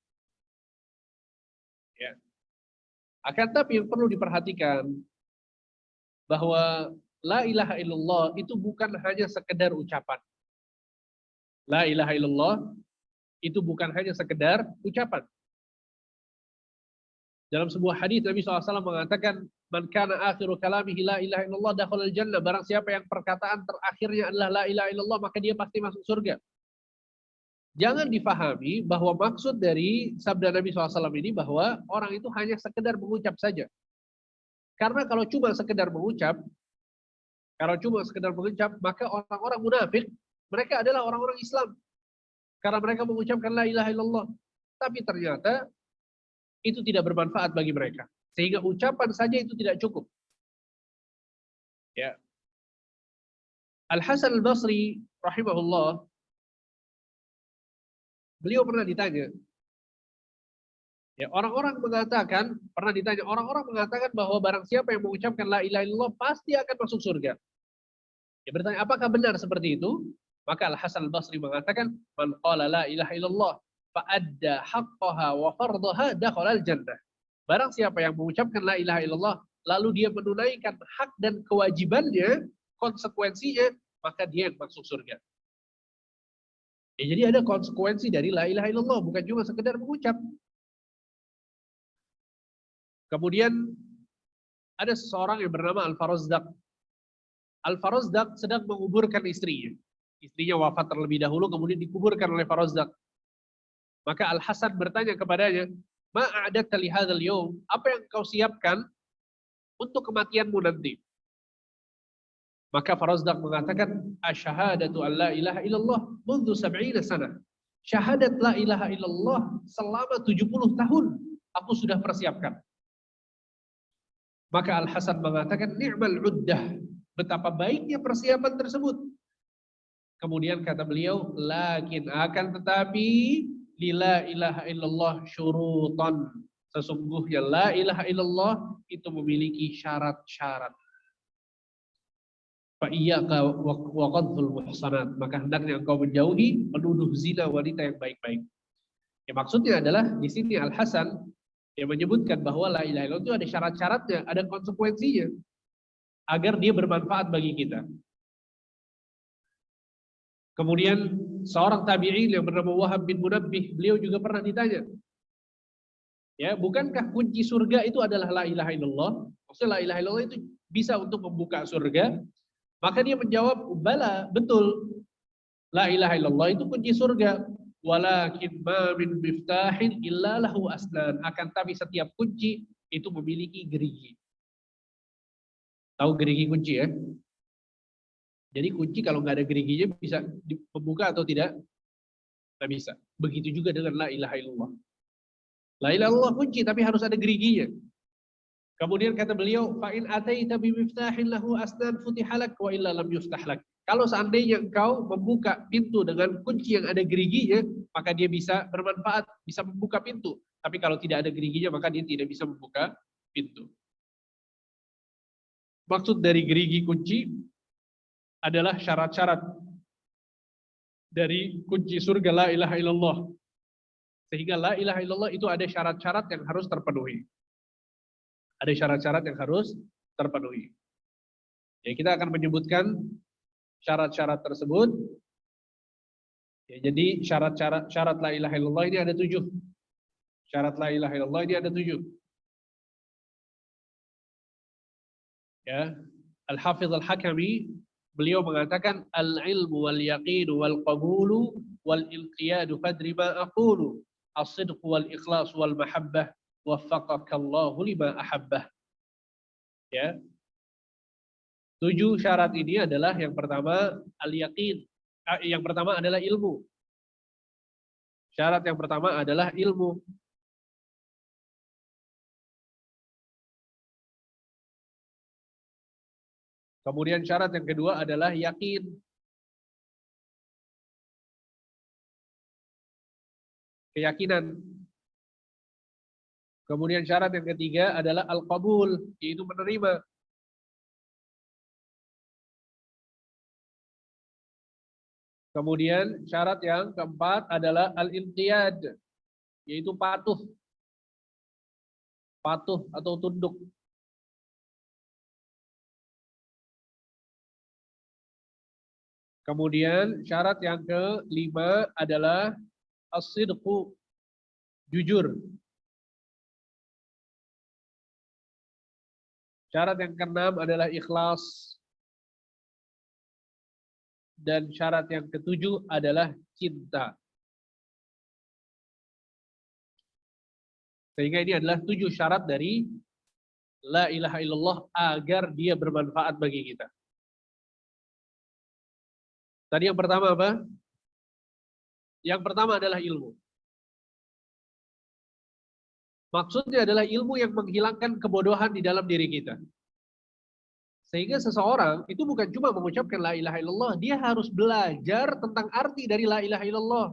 Ya. Akan tapi yang perlu diperhatikan bahwa la ilaha illallah itu bukan hanya sekedar ucapan. La ilaha illallah itu bukan hanya sekedar ucapan. Dalam sebuah hadis Nabi SAW mengatakan, "Man kana akhiru kalamihi la ilaha illallah dakhala al-jannah." Barang siapa yang perkataan terakhirnya adalah la ilaha illallah, maka dia pasti masuk surga. Jangan difahami bahwa maksud dari sabda Nabi SAW ini bahwa orang itu hanya sekedar mengucap saja. Karena kalau cuma sekedar mengucap, maka orang-orang munafik, mereka adalah orang-orang Islam. Karena mereka mengucapkan la ilaha illallah. Tapi ternyata itu tidak bermanfaat bagi mereka. Sehingga ucapan saja itu tidak cukup. Ya. Al-Hasan al-Basri rahimahullah, beliau pernah ditanya. Ya, orang-orang mengatakan bahwa barang siapa yang mengucapkan la ilaha illallah pasti akan masuk surga. Dia bertanya, apakah benar seperti itu? Maka Al-Hasan al-Basri mengatakan, "Man qala la ilaha illallah fa'adda haqqaha wa fardaha dakhala al-jannah." Barang siapa yang mengucapkan la ilaha illallah lalu dia menunaikan hak dan kewajibannya, konsekuensinya, maka dia yang masuk surga. Ya, jadi ada konsekuensi dari la ilaha illallah, bukan cuma sekedar mengucap. Kemudian ada seseorang yang bernama Al-Farazdaq. Al-Farazdaq sedang menguburkan istrinya. Istrinya wafat terlebih dahulu, kemudian dikuburkan oleh Farazdaq. Maka Al-Hasan bertanya kepadanya, "Ma a'dadta li hadzal yaum?" Apa yang kau siapkan untuk kematianmu nanti? Maka Farazdaq mengatakan, "Asyhadatu an la ilaha illallah mundu 70 sana." Syahadat la ilaha illallah selama 70 tahun aku sudah persiapkan. Maka Al-Hasan mengatakan, "Ni'mal uddah." Betapa baiknya persiapan tersebut. Kemudian kata beliau, "Lakin akan tetapi la ilaha illallah syurutan." Sesungguhnya la ilaha illallah itu memiliki syarat-syarat. Fa iyyaka wa qadhful muhsanat. Maka hendaknya engkau menjauhi penuduh zina wanita yang baik-baik. Ya, maksudnya adalah di sini Al-Hasan yang menyebutkan bahwa la ilaha illallah itu ada syarat-syaratnya, ada konsekuensinya agar dia bermanfaat bagi kita. Kemudian seorang tabi'in yang bernama Wahab bin Munabbih, beliau juga pernah ditanya, ya, bukankah kunci surga itu adalah la ilaha illallah? Maksudnya la ilaha illallah itu bisa untuk membuka surga? Maka dia menjawab, bala, betul. La ilaha illallah itu kunci surga. Walakin ma min miftahin illa lahu asnan. Akan tapi setiap kunci itu memiliki gerigi. Tahu gerigi kunci ya? Jadi kunci kalau nggak ada geriginya bisa dibuka atau tidak? Tidak bisa. Begitu juga dengan la ilaha illallah. La ilaha illallah kunci tapi harus ada geriginya. Kemudian kata beliau, fa in ataita bi miftahin lahu asnan futihalak wa illa lam yustahlak. Kalau seandainya engkau membuka pintu dengan kunci yang ada geriginya, maka dia bisa bermanfaat, bisa membuka pintu. Tapi kalau tidak ada geriginya, maka dia tidak bisa membuka pintu. Maksud dari gerigi kunci adalah syarat-syarat dari kunci surga la ilaha illallah. Sehingga la ilaha illallah itu ada syarat-syarat yang harus terpenuhi. Ada syarat-syarat yang harus terpenuhi. Ya, kita akan menyebutkan syarat-syarat tersebut. Ya, jadi syarat la ilaha illallah ini ada 7. Syarat la ilaha illallah ini ada 7. Ya, Al-Hafidz Al-Hakami beliau mengatakan al-ilmu wal yaqinu wal qabulu wal inqiyadu fadri ma aqulu as-sidq wal ikhlas wal mahabbah waffaqakallahu lima ahabbah. Ya. 7 syarat ini adalah yang pertama al-yaqin. Yang pertama adalah ilmu. Syarat yang pertama adalah ilmu. Kemudian syarat yang kedua adalah yakin. Keyakinan. Kemudian syarat yang ketiga adalah al-qabul, yaitu menerima. Kemudian syarat yang keempat adalah al-inqiyad, yaitu patuh. Patuh atau tunduk. Kemudian syarat yang kelima adalah as-sidqu, jujur. Syarat yang keenam adalah ikhlas. Dan syarat yang ketujuh adalah cinta. Sehingga ini adalah 7 syarat dari la ilaha illallah agar dia bermanfaat bagi kita. Tadi yang pertama apa? Yang pertama adalah ilmu. Maksudnya adalah ilmu yang menghilangkan kebodohan di dalam diri kita. Sehingga seseorang itu bukan cuma mengucapkan la ilaha illallah, dia harus belajar tentang arti dari la ilaha illallah.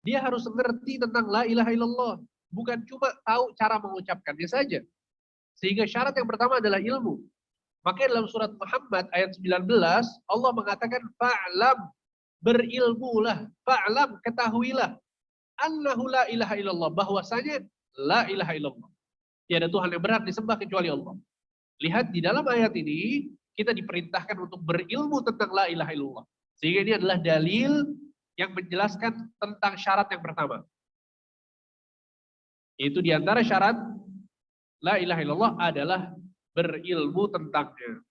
Dia harus mengerti tentang la ilaha illallah, bukan cuma tahu cara mengucapkannya saja. Sehingga syarat yang pertama adalah ilmu. Makanya dalam surat Muhammad ayat 19 Allah mengatakan fa'lam, berilmulah, fa'lam, ketahuilah, annahu la ilaha illallah, bahwasanya la ilaha illallah. Tiada Tuhan yang berhak disembah kecuali Allah. Lihat di dalam ayat ini kita diperintahkan untuk berilmu tentang la ilaha illallah. Sehingga ini adalah dalil yang menjelaskan tentang syarat yang pertama. Yaitu di antara syarat La ilaha illallah adalah berilmu tentangnya.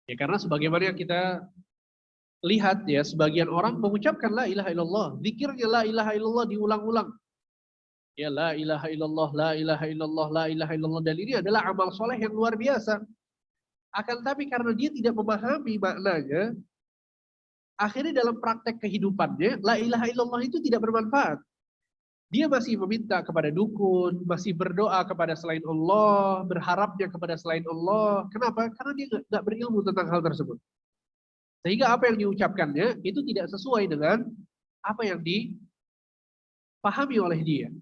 Ya, karena sebagaimana yang kita lihat ya, sebagian orang mengucapkan la ilaha illallah, zikirnya la ilaha illallah diulang-ulang. Ya, la ilaha illallah, la ilaha illallah, la ilaha illallah. Dan ini adalah amal soleh yang luar biasa. Akan tapi karena dia tidak memahami maknanya, akhirnya dalam praktek kehidupannya, la ilaha illallah itu tidak bermanfaat. Dia masih meminta kepada dukun, masih berdoa kepada selain Allah, berharapnya kepada selain Allah. Kenapa? Karena dia nggak berilmu tentang hal tersebut. Sehingga apa yang diucapkannya itu tidak sesuai dengan apa yang dipahami oleh dia.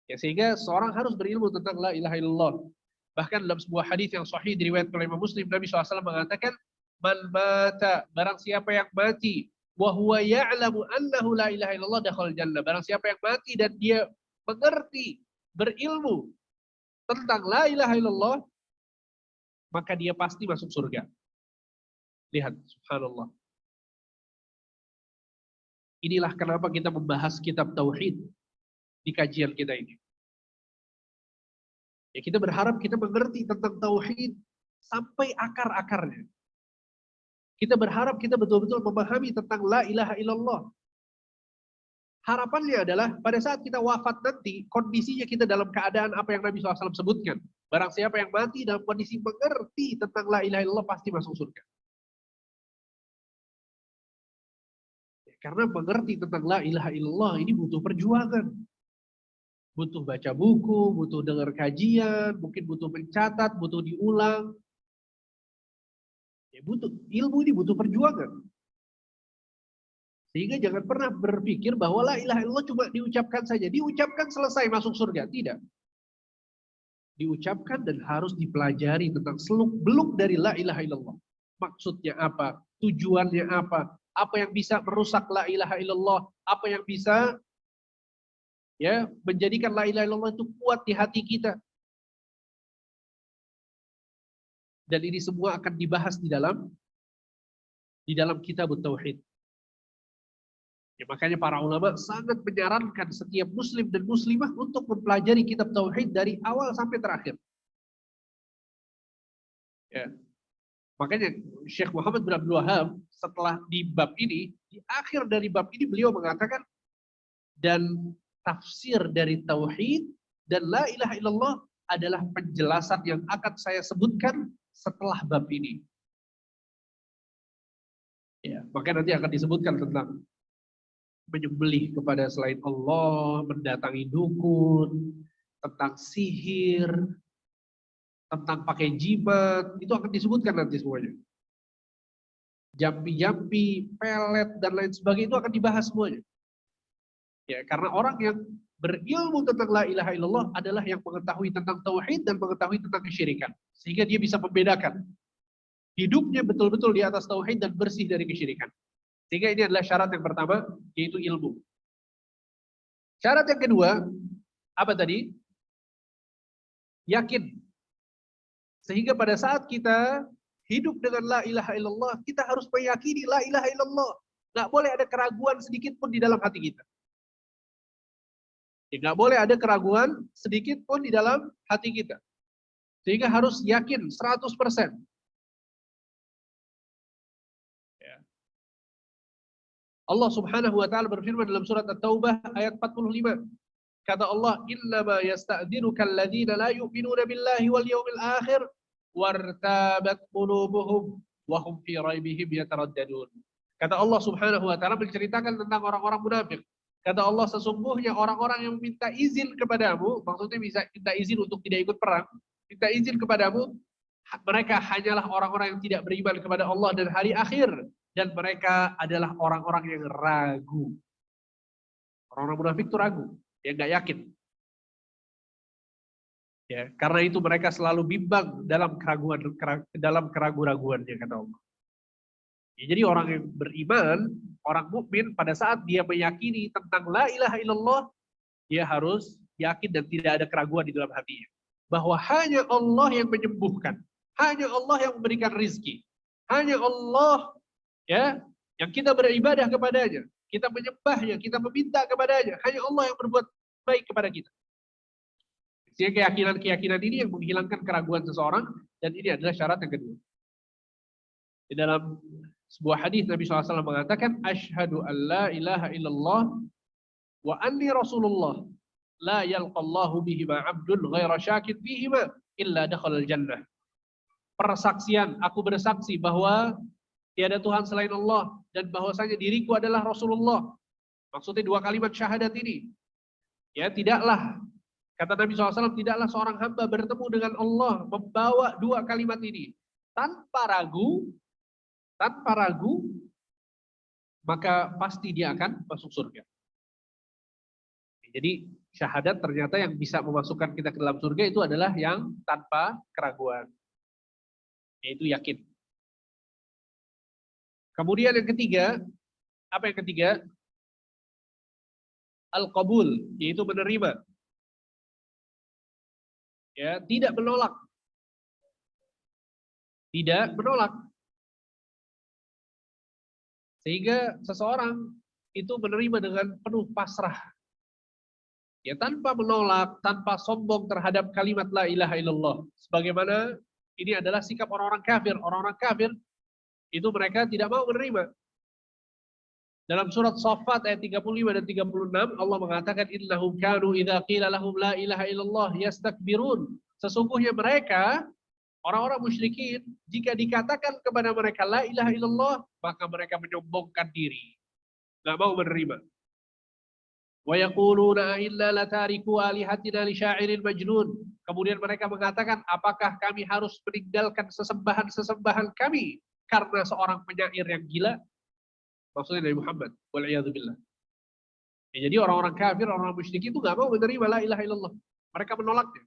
Ya, sehingga seorang harus berilmu tentang la ilaha illallah. Bahkan dalam sebuah hadis yang sahih diriwayatkan oleh Imam Muslim, Nabi SAW mengatakan, man mata, barang siapa yang mati, wa huwa ya'lamu annahu la ilaha illallah dakhal jannah. Barang siapa yang mati dan dia mengerti, berilmu tentang la ilaha illallah, maka dia pasti masuk surga. Lihat, subhanallah. Inilah kenapa kita membahas kitab tauhid di kajian kita ini. Ya, kita berharap kita mengerti tentang tauhid sampai akar-akarnya. Kita berharap kita betul-betul memahami tentang la ilaha illallah. Harapannya adalah pada saat kita wafat nanti, kondisinya kita dalam keadaan apa yang Nabi SAW sebutkan. Barang siapa yang mati dalam kondisi mengerti tentang la ilaha illallah pasti masuk surga. Karena mengerti tentang la ilaha illallah ini butuh perjuangan. Butuh baca buku, butuh dengar kajian, mungkin butuh mencatat, butuh diulang. Ya, butuh ilmu ini butuh perjuangan. Sehingga jangan pernah berpikir bahwa la ilaha illallah cuma diucapkan saja. Diucapkan selesai masuk surga. Tidak. Diucapkan dan harus dipelajari tentang seluk-beluk dari la ilaha illallah. Maksudnya apa? Tujuannya apa? Apa yang bisa merusak la ilaha illallah? Apa yang bisa ya menjadikan la ilaha illallah itu kuat di hati kita? Dan ini semua akan dibahas di dalam kitab tauhid. Ya, makanya para ulama sangat menyarankan setiap muslim dan muslimah untuk mempelajari kitab tauhid dari awal sampai terakhir. Ya. Makanya Syekh Muhammad bin Abdul Wahab setelah di bab ini, di akhir dari bab ini beliau mengatakan, dan tafsir dari tauhid dan la ilaha illallah adalah penjelasan yang akan saya sebutkan setelah bab ini. Ya, maka nanti akan disebutkan tentang menyembelih kepada selain Allah, mendatangi dukun, tentang sihir, tentang pakai jimat, itu akan disebutkan nanti semuanya. Jampi-jampi, pelet, dan lain sebagainya itu akan dibahas semuanya. Ya, karena orang yang berilmu tentang la ilaha illallah adalah yang mengetahui tentang tauhid dan mengetahui tentang kesyirikan. Sehingga dia bisa membedakan. Hidupnya betul-betul di atas tauhid dan bersih dari kesyirikan. Sehingga ini adalah syarat yang pertama, yaitu ilmu. Syarat yang kedua, apa tadi? Yakin. Sehingga pada saat kita hidup dengan la ilaha illallah, kita harus meyakini la ilaha illallah. Nggak boleh ada keraguan sedikit pun di dalam hati kita. Nggak boleh ada keraguan sedikit pun di dalam hati kita. Sehingga harus yakin 100%. Allah Subhanahu wa taala berfirman dalam surat At-Taubah ayat 45. Kata Allah, "Innama yasta'dzinuka alladziina la yu'minuuna billahi wal yawmil akhir wartabat qulubuhum wa hum fi raibihim yataraddadun." Kata Allah Subhanahu wa taala menceritakan tentang orang-orang munafik. Kata Allah, sesungguhnya orang-orang yang minta izin kepadamu, maksudnya bisa minta izin untuk tidak ikut perang, minta izin kepadamu, mereka hanyalah orang-orang yang tidak beriman kepada Allah dan hari akhir. Dan mereka adalah orang-orang yang ragu. Orang-orang munafik itu ragu, yang nggak yakin. Ya, karena itu mereka selalu bimbang dalam keraguan-raguannya, kata Allah. Ya, jadi orang yang beriman, orang mukmin pada saat dia meyakini tentang la ilaha illallah, dia harus yakin dan tidak ada keraguan di dalam hatinya. Bahwa hanya Allah yang menyembuhkan, hanya Allah yang memberikan rizki, hanya Allah ya, yang kita beribadah kepadanya, kita menyembahnya, kita meminta kepadanya, hanya Allah yang berbuat baik kepada kita. Sehingga keyakinan-keyakinan ini yang menghilangkan keraguan seseorang, dan ini adalah syarat yang kedua. Di dalam sebuah hadis Nabi SAW mengatakan, Ashhadu an la ilaha illallah wa anni rasulullah la yalqallahu bihima abdun ghaira syakid bihima illa dakhalal jannah. Persaksian, aku bersaksi bahwa tiada Tuhan selain Allah dan bahwasanya diriku adalah Rasulullah. Maksudnya dua kalimat syahadat ini. Ya, tidaklah, kata Nabi SAW, tidaklah seorang hamba bertemu dengan Allah membawa dua kalimat ini tanpa ragu, maka pasti dia akan masuk surga. Jadi syahadat ternyata yang bisa memasukkan kita ke dalam surga itu adalah yang tanpa keraguan, yaitu yakin. Kemudian yang ketiga, apa yang ketiga? Al-qabul, yaitu menerima. Ya, tidak menolak. Tidak menolak. Sehingga seseorang itu menerima dengan penuh pasrah. Ya, tanpa menolak, tanpa sombong terhadap kalimat la ilaha illallah. Sebagaimana ini adalah sikap orang-orang kafir. Orang-orang kafir itu mereka tidak mau menerima. Dalam surat Shaffat ayat 35 dan 36 Allah mengatakan innahum kanu idza qila lahum la ilaha illallah yastakbirun. Sesungguhnya mereka orang-orang musyrikin jika dikatakan kepada mereka la ilaha illallah maka mereka menyombongkan diri. Enggak mau menerima. Wa yaquluna illa latariku alihatina li sya'irin majnun. Kemudian mereka mengatakan apakah kami harus meninggalkan sesembahan-sesembahan kami karena seorang penyair yang gila? Maksudnya dari Muhammad, wal'iyadzubillah. Ya, jadi orang-orang kafir, orang-orang musyrik itu nggak mau menerima la ilaha illallah. Mereka menolaknya.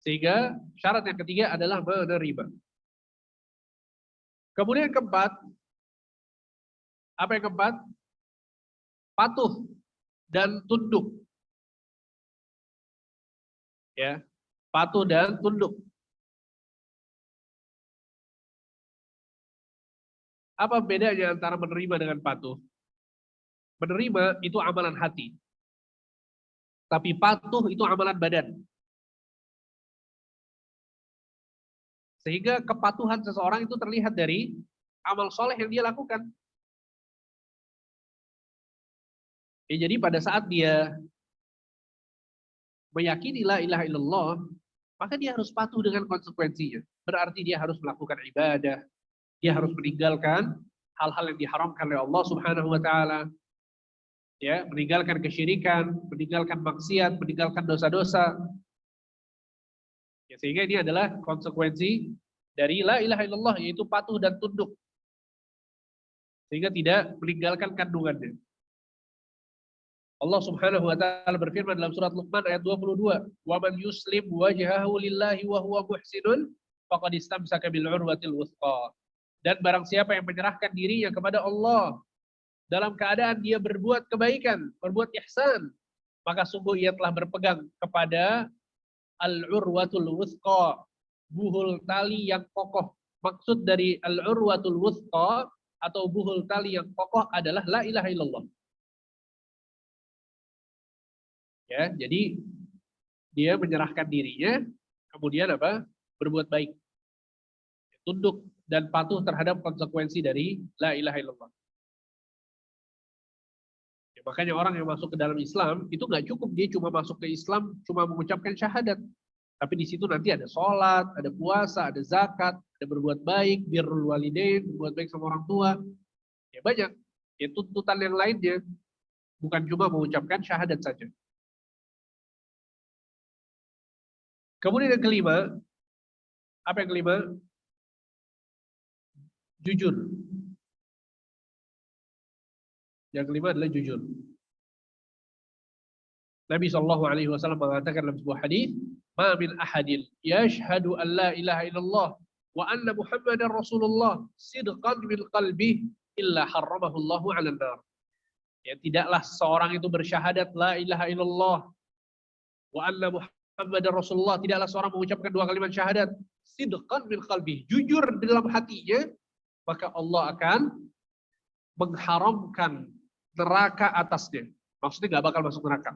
Sehingga syarat yang ketiga adalah menerima. Kemudian yang keempat, apa yang keempat? Patuh dan tunduk. Ya, patuh dan tunduk. Apa bedanya antara menerima dengan patuh? Menerima itu amalan hati. Tapi patuh itu amalan badan. Sehingga kepatuhan seseorang itu terlihat dari amal soleh yang dia lakukan. Ya, jadi pada saat dia meyakini la ilaha illallah, maka dia harus patuh dengan konsekuensinya. Berarti dia harus melakukan ibadah. Dia harus meninggalkan hal-hal yang diharamkan oleh Allah Subhanahu wa taala. Ya, meninggalkan kesyirikan, meninggalkan maksiat, meninggalkan dosa-dosa. Ya, sehingga ini adalah konsekuensi dari la ilaha illallah, yaitu patuh dan tunduk. Sehingga tidak meninggalkan kandungannya. Allah Subhanahu wa taala berfirman dalam surat Luqman ayat 22, "Wa man yuslim wajhahu lillahi wa huwa muhsinun faqad istamsaka bil urwatil wuthqa." Dan barang siapa yang menyerahkan dirinya kepada Allah dalam keadaan dia berbuat kebaikan, berbuat ihsan, maka sungguh ia telah berpegang kepada al-urwatul wuthqa, buhul tali yang kokoh. Maksud dari al-urwatul wuthqa atau buhul tali yang kokoh adalah la ilaha illallah. Ya, jadi dia menyerahkan dirinya, kemudian apa? Berbuat baik. Tunduk dan patuh terhadap konsekuensi dari la ilaha illallah. Ya, makanya orang yang masuk ke dalam Islam itu nggak cukup dia cuma masuk ke Islam cuma mengucapkan syahadat, tapi di situ nanti ada sholat, ada puasa, ada zakat, ada berbuat baik, birrul walidain, berbuat baik sama orang tua, ya banyak. Ya tuntutan yang lainnya, bukan cuma mengucapkan syahadat saja. Kemudian yang kelima, apa yang kelima? Jujur. Yang kelima adalah jujur. Nabi SAW mengatakan dalam sebuah hadis, "Ma min ahadin yashhadu an la ilaha illallah wa anna Muhammadar Rasulullah sidqan min qalbi illa harramahu Allahu 'alan nar." Ya, tidaklah seorang itu bersyahadat la ilaha illallah wa anna Muhammadar Rasulullah, tidaklah seorang mengucapkan dua kalimat syahadat sidqan min qalbi, jujur di dalam hatinya, maka Allah akan mengharamkan neraka atasnya. Maksudnya nggak bakal masuk neraka.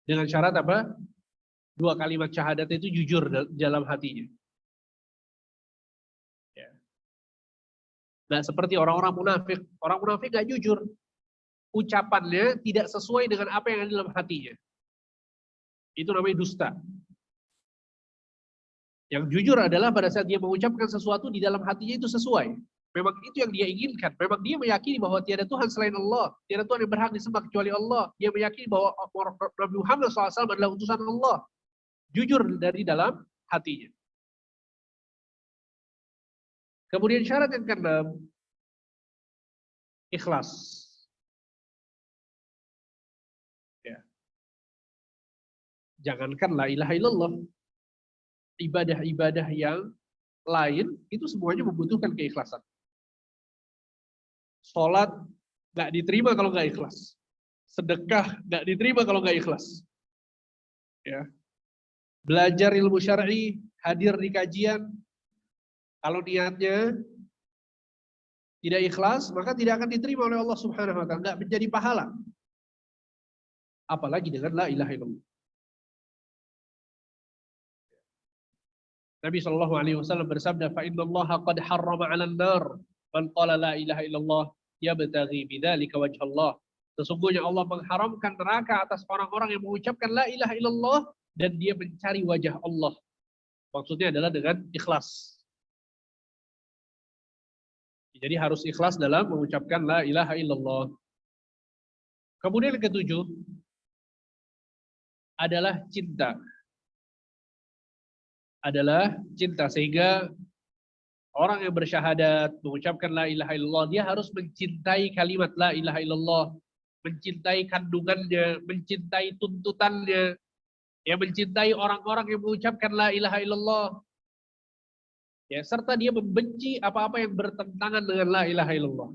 Dengan syarat apa? Dua kalimat syahadat itu jujur dalam hatinya. Ya. Nah, seperti orang-orang munafik. Orang munafik nggak jujur. Ucapannya tidak sesuai dengan apa yang ada dalam hatinya. Itu namanya dusta. Yang jujur adalah pada saat dia mengucapkan sesuatu di dalam hatinya itu sesuai. Memang itu yang dia inginkan. Memang dia meyakini bahwa tiada Tuhan selain Allah. Tiada Tuhan yang berhak disembah kecuali Allah. Dia meyakini bahwa Nabi Muhammad SAW adalah utusan Allah. Jujur dari dalam hatinya. Kemudian syarat yang keenam, ikhlas. Ya. Jangankan la ilaha illallah. Ibadah-ibadah yang lain itu semuanya membutuhkan keikhlasan. Sholat nggak diterima kalau nggak ikhlas. Sedekah nggak diterima kalau nggak ikhlas. Ya. Belajar ilmu syar'i, hadir di kajian, kalau niatnya tidak ikhlas, maka tidak akan diterima oleh Allah Subhanahu wa taala, nggak menjadi pahala. Apalagi dengan la ilaha illallah. Nabi Shallallahu alaihi wasallam bersabda, "Fa innallaha qad harrama 'alan nar man qala la ilaha illallah yabtaghi bidzalika wajha Allah." Sesungguhnya Allah mengharamkan neraka atas orang-orang yang mengucapkan la ilaha illallah dan dia mencari wajah Allah. Maksudnya adalah dengan ikhlas. Jadi harus ikhlas dalam mengucapkan la ilaha illallah. Kemudian yang ketujuh adalah cinta. Adalah cinta, sehingga orang yang bersyahadat mengucapkan la ilaha illallah, dia harus mencintai kalimat la ilaha illallah, mencintai kandungannya, mencintai tuntutannya, ya, mencintai orang-orang yang mengucapkan la ilaha illallah, ya, serta dia membenci apa-apa yang bertentangan dengan la ilaha illallah.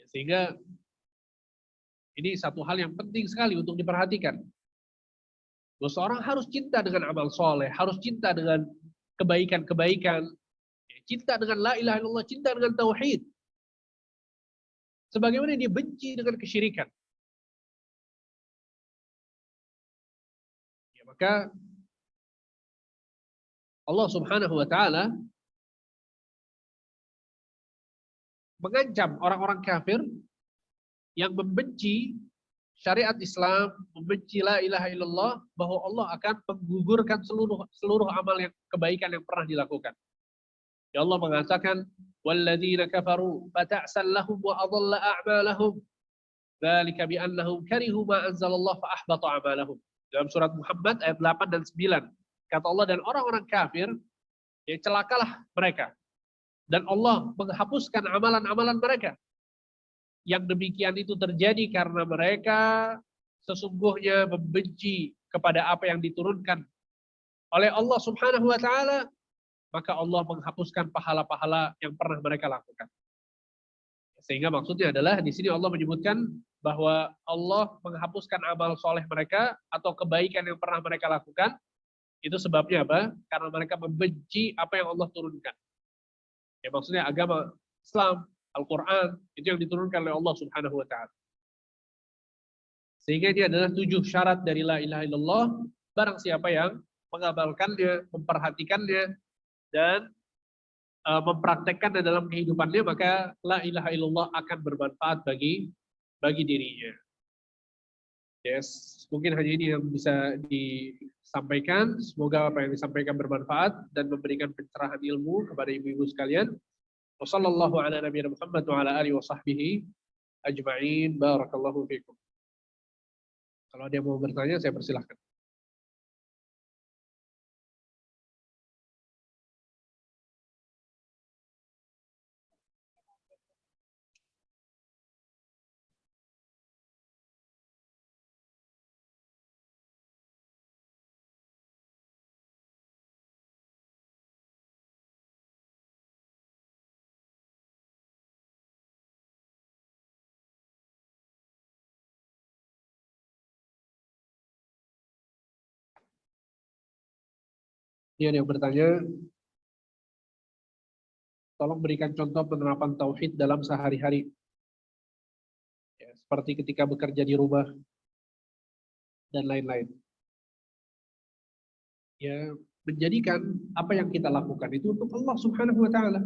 Ya, sehingga ini satu hal yang penting sekali untuk diperhatikan. Bahwa seorang harus cinta dengan amal soleh, harus cinta dengan kebaikan-kebaikan, cinta dengan la ilaha illallah, cinta dengan tauhid. Sebagaimana dia benci dengan kesyirikan. Ya, maka Allah Subhanahu wa taala mengancam orang-orang kafir yang membenci syariat Islam, membenci la ilaha illallah, bahwa Allah akan menggugurkan seluruh amal yang kebaikan yang pernah dilakukan. Ya, Allah mengatakan, "Walladzina kafaru fata'sal lahum wa adalla a'malahum. Dzalika bi annahum karihu ma anzalallahu fa ahbata a'malahum." Dalam surat Muhammad ayat 8 dan 9. Kata Allah, dan orang-orang kafir, ya, celakalah mereka. Dan Allah menghapuskan amalan-amalan mereka. Yang demikian itu terjadi karena mereka sesungguhnya membenci kepada apa yang diturunkan oleh Allah Subhanahu wa taala, maka Allah menghapuskan pahala-pahala yang pernah mereka lakukan. Sehingga maksudnya adalah di sini Allah menyebutkan bahwa Allah menghapuskan amal soleh mereka atau kebaikan yang pernah mereka lakukan. Itu sebabnya apa? Karena mereka membenci apa yang Allah turunkan. Ya, maksudnya agama Islam, Al-Quran, itu yang diturunkan oleh Allah Subhanahu wa ta'ala. Sehingga ini adalah 7 syarat dari la ilaha illallah. Barang siapa yang mengamalkannya, memperhatikannya, dan mempraktekkannya dalam kehidupannya, maka la ilaha illallah akan bermanfaat bagi dirinya. Yes, mungkin hanya ini yang bisa disampaikan. Semoga apa yang disampaikan bermanfaat dan memberikan pencerahan ilmu kepada ibu-ibu sekalian. Wassallallahu ala nabiyina Muhammad wa ala alihi wa sahbihi ajma'in. Barakallahu fikum. Kalau ada yang mau bertanya, saya persilahkan. Ini ada yang bertanya, tolong berikan contoh penerapan tauhid dalam sehari-hari. Yes. seperti ketika bekerja di rumah dan lain-lain. Ya, menjadikan apa yang kita lakukan itu untuk Allah Subhanahu wa taala.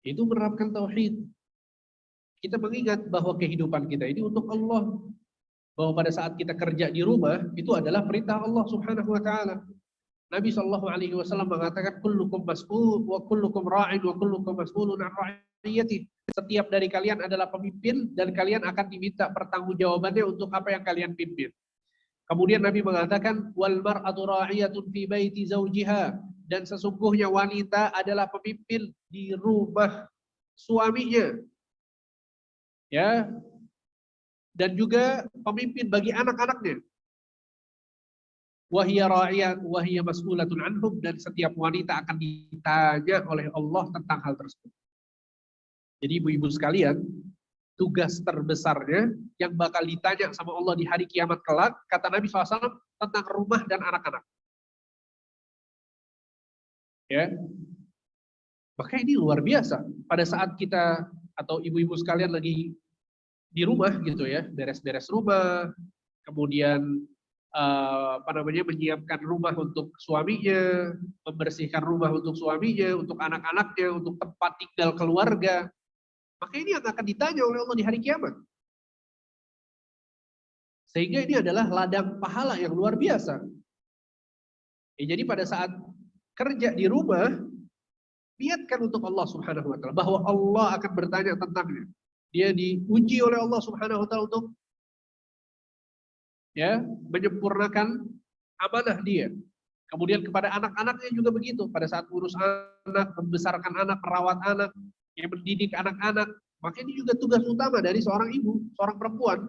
Itu menerapkan tauhid. Kita mengingat bahwa kehidupan kita ini untuk Allah. Bahwa pada saat kita kerja di rumah itu adalah perintah Allah Subhanahu wa taala. Nabi Shallallahu alaihi wasallam mengatakan kullukum mas'ul wa kullukum ra'in wa kullukum mas'ulun 'an ra'iyati. Setiap dari kalian adalah pemimpin dan kalian akan diminta pertanggungjawabannya untuk apa yang kalian pimpin. Kemudian Nabi mengatakan wal mar'atu ra'iyatun fi baiti zawjiha, dan sesungguhnya wanita adalah pemimpin di rumah suaminya. Ya. Dan juga pemimpin bagi anak-anaknya. Wahia ra'iyat wahia mas'ulatun anhum, dan setiap wanita akan ditanya oleh Allah tentang hal tersebut. Jadi ibu-ibu sekalian, tugas terbesarnya yang bakal ditanya sama Allah di hari kiamat kelak, kata Nabi SAW, tentang rumah dan anak-anak. Ya, maka ini luar biasa. Pada saat kita atau ibu-ibu sekalian lagi di rumah gitu ya, beres-beres rumah, kemudian menyiapkan rumah untuk suaminya, membersihkan rumah untuk suaminya, untuk anak-anaknya, untuk tempat tinggal keluarga. Maka ini yang akan ditanya oleh Allah di hari kiamat. Sehingga ini adalah ladang pahala yang luar biasa. Jadi pada saat kerja di rumah, niatkan untuk Allah Subhanahu wa taala bahwa Allah akan bertanya tentangnya. Dia diuji oleh Allah Subhanahu wa taala untuk menyempurnakan amanah dia. Kemudian kepada anak-anaknya juga begitu. Pada saat urus anak, membesarkan anak, merawat anak, yang mendidik anak-anak, maka ini juga tugas utama dari seorang ibu, seorang perempuan.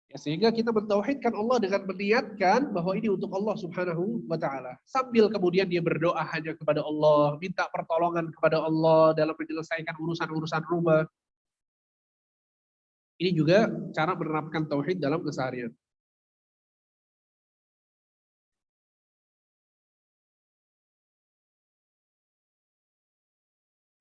Ya, sehingga kita mentauhidkan Allah dengan meniatkan bahwa ini untuk Allah Subhanahu wa taala. Sambil kemudian dia berdoa hanya kepada Allah, minta pertolongan kepada Allah dalam menyelesaikan urusan-urusan rumah. Ini juga cara menerapkan tauhid dalam keseharian.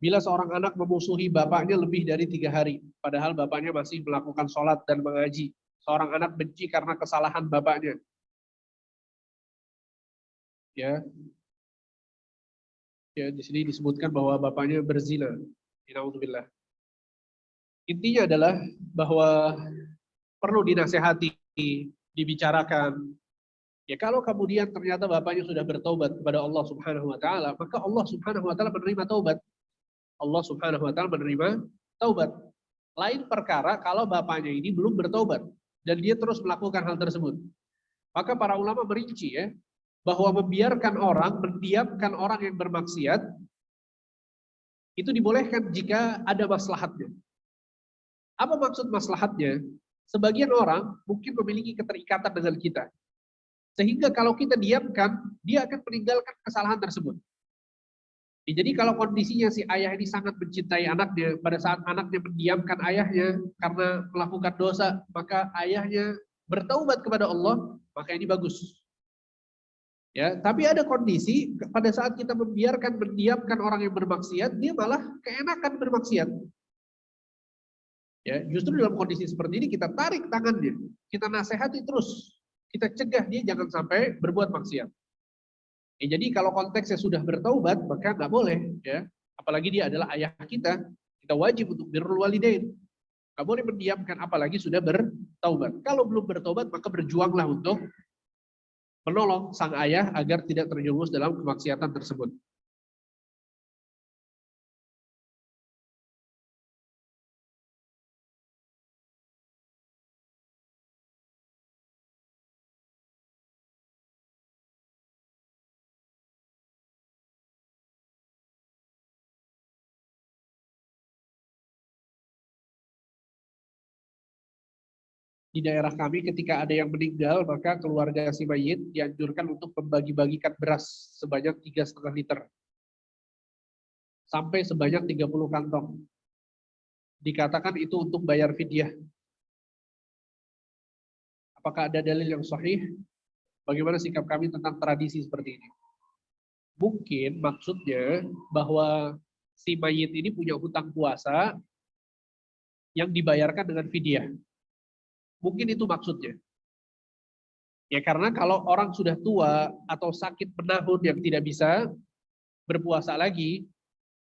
Bila seorang anak memusuhi bapaknya lebih dari 3 hari, padahal bapaknya masih melakukan sholat dan mengaji. Seorang anak benci karena kesalahan bapaknya. Ya, di sini disebutkan bahwa bapaknya berzina. Inauzubillah. Intinya adalah bahwa perlu dinasehati, dibicarakan. Ya, kalau kemudian ternyata bapaknya sudah bertaubat kepada Allah Subhanahu wa taala, maka Allah Subhanahu wa taala menerima taubat. Allah Subhanahu wa taala menerima taubat. Lain perkara kalau bapaknya ini belum bertaubat dan dia terus melakukan hal tersebut. Maka para ulama merinci bahwa membiarkan orang, mendiamkan orang yang bermaksiat itu dibolehkan jika ada maslahatnya. Apa maksud maslahatnya? Sebagian orang mungkin memiliki keterikatan dengan kita. Sehingga kalau kita diamkan, dia akan meninggalkan kesalahan tersebut. Jadi kalau kondisinya si ayah ini sangat mencintai anaknya, pada saat anaknya mendiamkan ayahnya karena melakukan dosa, maka ayahnya bertaubat kepada Allah, maka ini bagus. Ya, tapi ada kondisi pada saat kita membiarkan, mendiamkan orang yang bermaksiat, dia malah keenakan bermaksiat. Ya, justru dalam kondisi seperti ini kita tarik tangannya, kita nasihati terus, kita cegah dia jangan sampai berbuat maksiat. Jadi kalau konteksnya sudah bertaubat, maka nggak boleh, ya. Apalagi dia adalah ayah kita wajib untuk birrul walidain. Nggak boleh mendiamkan, apalagi sudah bertaubat. Kalau belum bertaubat, maka berjuanglah untuk menolong sang ayah agar tidak terjerumus dalam kemaksiatan tersebut. Di daerah kami ketika ada yang meninggal, maka keluarga si mayit dianjurkan untuk membagi-bagikan beras sebanyak 3,5 liter. Sampai sebanyak 30 kantong. Dikatakan itu untuk bayar fidyah. Apakah ada dalil yang sahih? Bagaimana sikap kami tentang tradisi seperti ini? Mungkin maksudnya bahwa si mayit ini punya hutang puasa yang dibayarkan dengan fidyah. Mungkin itu maksudnya. Ya karena kalau orang sudah tua atau sakit menahun yang tidak bisa berpuasa lagi,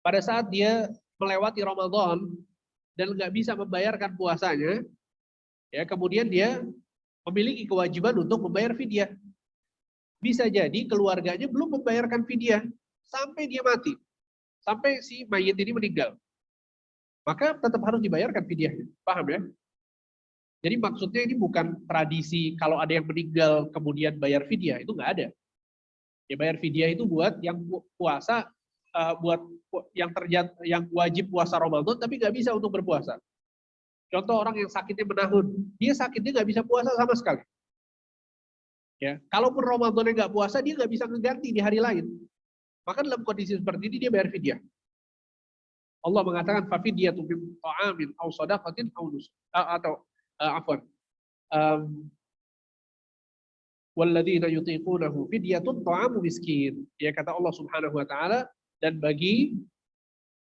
pada saat dia melewati Ramadan dan nggak bisa membayarkan puasanya, ya kemudian dia memiliki kewajiban untuk membayar fidyah. Bisa jadi keluarganya belum membayarkan fidyah sampai dia mati, sampai si mayit ini meninggal. Maka tetap harus dibayarkan fidyahnya. Paham ya? Jadi maksudnya ini bukan tradisi kalau ada yang meninggal kemudian bayar fidyah, itu nggak ada. Ya bayar fidyah itu buat yang puasa, buat yang wajib puasa Ramadan tapi nggak bisa untuk berpuasa. Contoh orang yang sakitnya menahun, dia sakitnya nggak bisa puasa sama sekali. Ya, kalaupun Ramadannya nggak puasa, dia nggak bisa mengganti di hari lain. Maka dalam kondisi seperti ini dia bayar fidyah. Allah mengatakan fafidyatun min ta'amin aw shadaqatin aw nusuk atau afwan. Walladzina yutiqunahu fidyatun ta'amu miskin. Ya kata Allah Subhanahu wa taala, dan bagi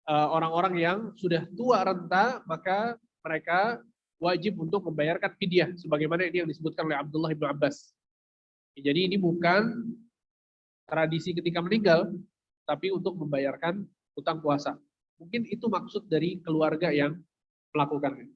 orang-orang yang sudah tua renta maka mereka wajib untuk membayarkan fidyah sebagaimana ini yang disebutkan oleh Abdullah bin Abbas. Jadi ini bukan tradisi ketika meninggal, tapi untuk membayarkan hutang puasa. Mungkin itu maksud dari keluarga yang melakukannya.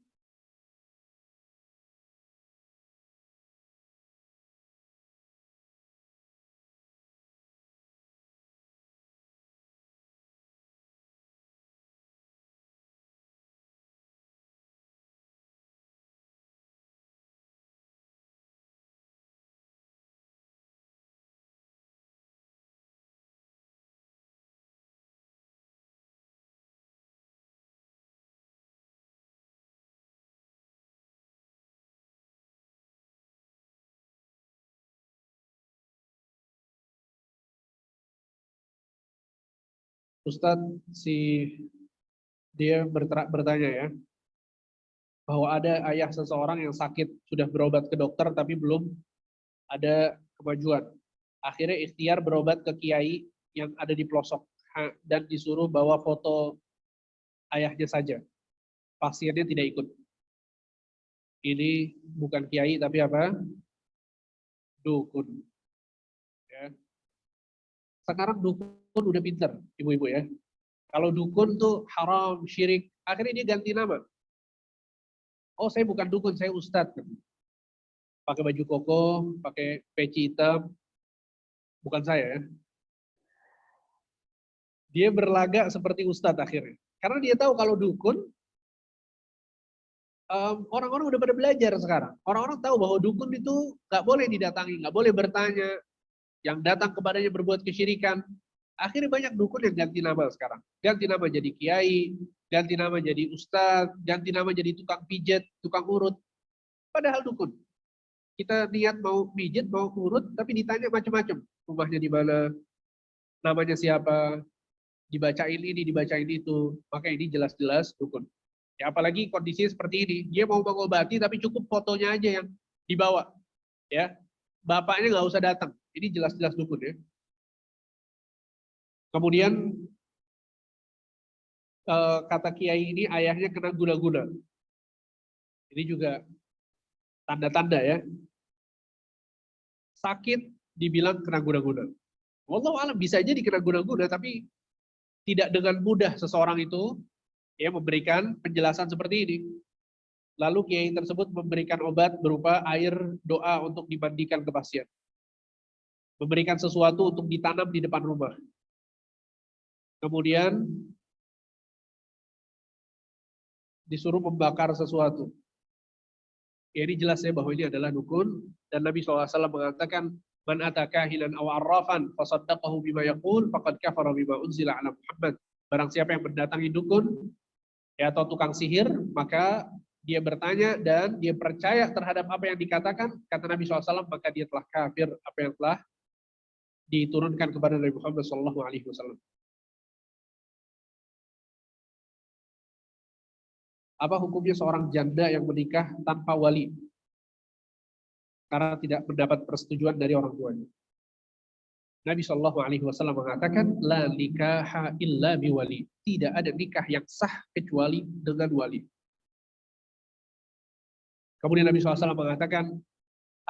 Ustadz, dia bertanya ya, bahwa ada ayah seseorang yang sakit, sudah berobat ke dokter tapi belum ada kemajuan. Akhirnya ikhtiar berobat ke kiai yang ada di pelosok dan disuruh bawa foto ayahnya saja. Pasiennya tidak ikut. Ini bukan kiai tapi apa? Dukun. Ya. Sekarang dukun udah pinter, ibu-ibu ya. Kalau dukun tuh haram, syirik, akhirnya dia ganti nama. Oh, saya bukan dukun, saya ustadz. Pakai baju koko, pakai peci hitam, bukan saya ya. Dia berlagak seperti ustadz akhirnya. Karena dia tahu kalau dukun, orang-orang udah pada belajar sekarang. Orang-orang tahu bahwa dukun itu nggak boleh didatangi, nggak boleh bertanya. Yang datang kepadanya berbuat kesyirikan. Akhirnya banyak dukun yang ganti nama sekarang. Ganti nama jadi kiai, ganti nama jadi ustadz, ganti nama jadi tukang pijat, tukang urut. Padahal dukun. Kita niat mau pijat, mau urut, tapi ditanya macam-macam. Rumahnya di mana, namanya siapa, dibacain ini, dibacain itu. Maka ini jelas-jelas dukun. Ya, apalagi kondisi seperti ini, dia mau mengobati tapi cukup fotonya aja yang dibawa. Ya, bapaknya nggak usah datang. Ini jelas-jelas dukun ya. Kemudian kata kiai ini ayahnya kena guna-guna. Ini juga tanda-tanda ya. Sakit dibilang kena guna-guna. Wallahu alam bisa jadi kena guna-guna, tapi tidak dengan mudah seseorang itu ya memberikan penjelasan seperti ini. Lalu kiai tersebut memberikan obat berupa air doa untuk dimandikan ke pasien. Memberikan sesuatu untuk ditanam di depan rumah. Kemudian disuruh membakar sesuatu. Ya, ini jelas ya bahwa ini adalah dukun, dan Nabi SAW mengatakan man ataka hilan aw arrafan fasaddaqahu bima yaqul faqad kafara bima unzila ala Muhammad. Barang siapa yang mendatangi dukun ya atau tukang sihir, maka dia bertanya dan dia percaya terhadap apa yang dikatakan, kata Nabi SAW, maka dia telah kafir apa yang telah diturunkan kepada Nabi Muhammad SAW. Apa hukumnya seorang janda yang menikah tanpa wali karena tidak mendapat persetujuan dari orang tuanya? Nabi Shallallahu Alaihi Wasallam mengatakan, la nikaha illa biwali. Tidak ada nikah yang sah kecuali dengan wali. Kemudian Nabi SAW mengatakan,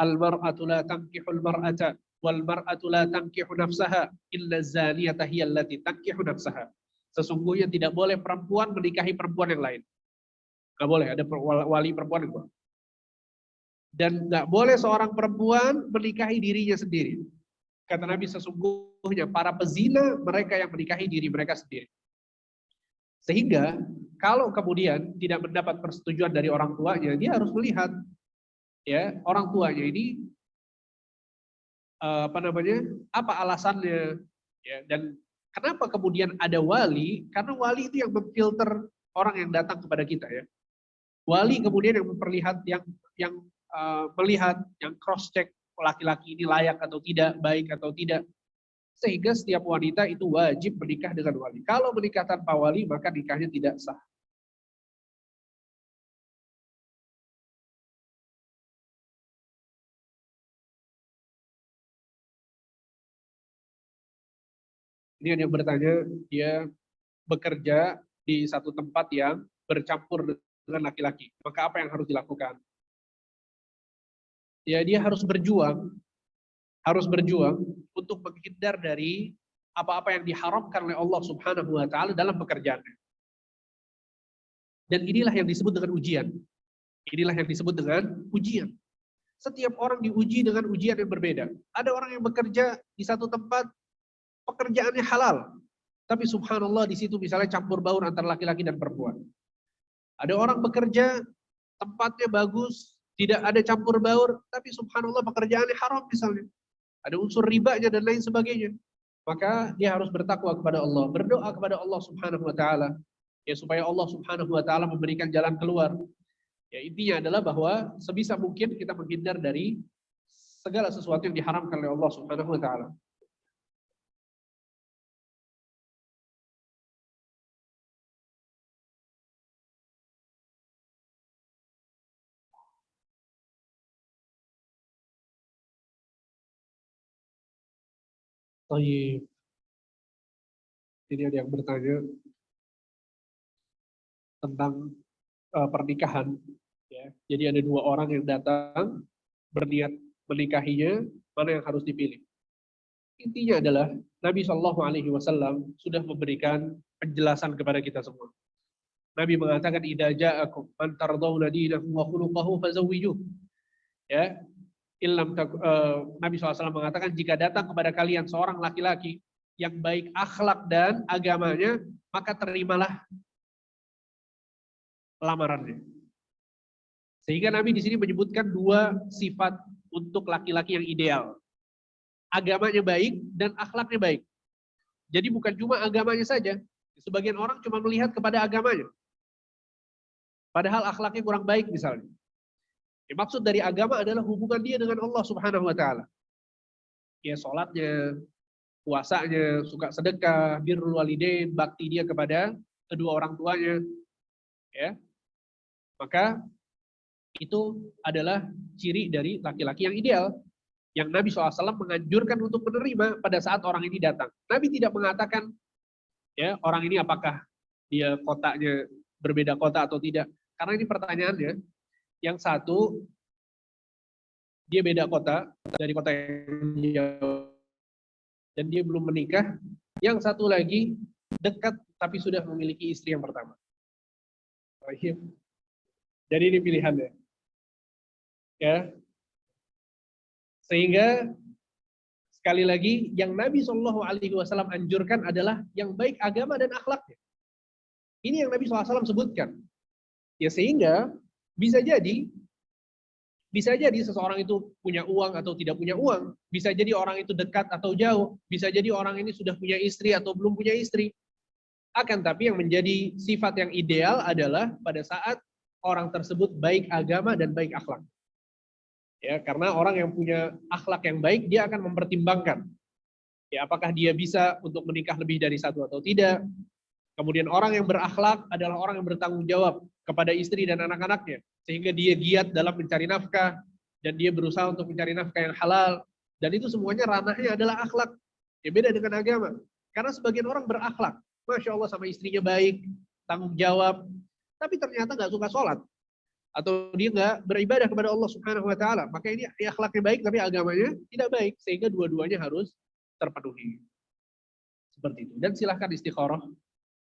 al-mar'atu la tankihul mar'ata wal mar'atu la tankihu nafsaha illa zaniyata hiya allati tankihu nafsaha. Sesungguhnya tidak boleh perempuan menikahi perempuan yang lain. Nggak boleh, ada wali perempuan itu. Dan nggak boleh seorang perempuan menikahi dirinya sendiri. Kata Nabi, sesungguhnya para pezina mereka yang menikahi diri mereka sendiri. Sehingga kalau kemudian tidak mendapat persetujuan dari orang tuanya, dia harus melihat ya orang tuanya ini apa alasannya, ya, dan kenapa kemudian ada wali? Karena wali itu yang memfilter orang yang datang kepada kita, ya. Wali kemudian yang memperlihat, yang melihat, yang cross check laki-laki ini layak atau tidak, baik atau tidak. Sehingga setiap wanita itu wajib menikah dengan wali. Kalau menikah tanpa wali, maka nikahnya tidak sah. Ini ada yang bertanya, dia bekerja di satu tempat yang bercampur dengan laki-laki. Maka apa yang harus dilakukan? Ya, dia harus berjuang untuk menghindar dari apa-apa yang diharamkan oleh Allah Subhanahu wa taala dalam pekerjaannya. Dan inilah yang disebut dengan ujian. Inilah yang disebut dengan ujian. Setiap orang diuji dengan ujian yang berbeda. Ada orang yang bekerja di satu tempat, pekerjaannya halal. Tapi subhanallah di situ misalnya campur baur antara laki-laki dan perempuan. Ada orang bekerja, tempatnya bagus, tidak ada campur baur, tapi subhanallah pekerjaannya haram misalnya. Ada unsur ribanya dan lain sebagainya. Maka dia harus bertakwa kepada Allah, berdoa kepada Allah Subhanahu wa taala, ya, supaya Allah Subhanahu wa taala memberikan jalan keluar. Ya, intinya adalah bahwa sebisa mungkin kita menghindar dari segala sesuatu yang diharamkan oleh Allah Subhanahu wa taala. Baik. Ini ada yang bertanya tentang pernikahan. Ya. Jadi ada dua orang yang datang berniat menikahinya, mana yang harus dipilih? Intinya adalah Nabi Shallallahu Alaihi Wasallam sudah memberikan penjelasan kepada kita semua. Nabi mengatakan, "Idza ja'akum man tardawna dinahu wa khuluquhu fazawwijuh." Ya, Nabi SAW mengatakan, jika datang kepada kalian seorang laki-laki yang baik akhlak dan agamanya, maka terimalah lamarannya. Sehingga Nabi di sini menyebutkan dua sifat untuk laki-laki yang ideal. Agamanya baik dan akhlaknya baik. Jadi bukan cuma agamanya saja. Sebagian orang cuma melihat kepada agamanya. Padahal akhlaknya kurang baik misalnya. Ya, maksud dari agama adalah hubungan dia dengan Allah Subhanahu wa taala. Ya, sholatnya, puasanya, suka sedekah, birrul walidain, bakti dia kepada kedua orang tuanya. Ya. Maka itu adalah ciri dari laki-laki yang ideal, yang Nabi SAW menganjurkan untuk menerima pada saat orang ini datang. Nabi tidak mengatakan, ya, orang ini apakah dia kotanya berbeda kota atau tidak. Karena ini pertanyaannya, yang satu dia beda kota dari kota yang jauh dan dia belum menikah. Yang satu lagi dekat tapi sudah memiliki istri yang pertama. Jadi ini pilihannya. Ya. Sehingga sekali lagi yang Nabi Shallallahu Alaihi Wasallam anjurkan adalah yang baik agama dan akhlaknya. Ini yang Nabi SAW sebutkan. Ya, sehingga bisa jadi seseorang itu punya uang atau tidak punya uang, bisa jadi orang itu dekat atau jauh, bisa jadi orang ini sudah punya istri atau belum punya istri. Akan tapi yang menjadi sifat yang ideal adalah pada saat orang tersebut baik agama dan baik akhlak. Ya, karena orang yang punya akhlak yang baik, dia akan mempertimbangkan, ya, apakah dia bisa untuk menikah lebih dari satu atau tidak. Kemudian orang yang berakhlak adalah orang yang bertanggung jawab kepada istri dan anak-anaknya, sehingga dia giat dalam mencari nafkah, dan dia berusaha untuk mencari nafkah yang halal, dan itu semuanya ranahnya adalah akhlak. Ya, beda dengan agama. Karena sebagian orang berakhlak, Masya Allah sama istrinya baik, tanggung jawab, tapi ternyata nggak suka sholat. atau dia nggak beribadah kepada Allah Subhanahu wa taala, maka ini akhlaknya baik tapi agamanya tidak baik, sehingga dua-duanya harus terpenuhi. Seperti itu. Dan silahkan istikharah,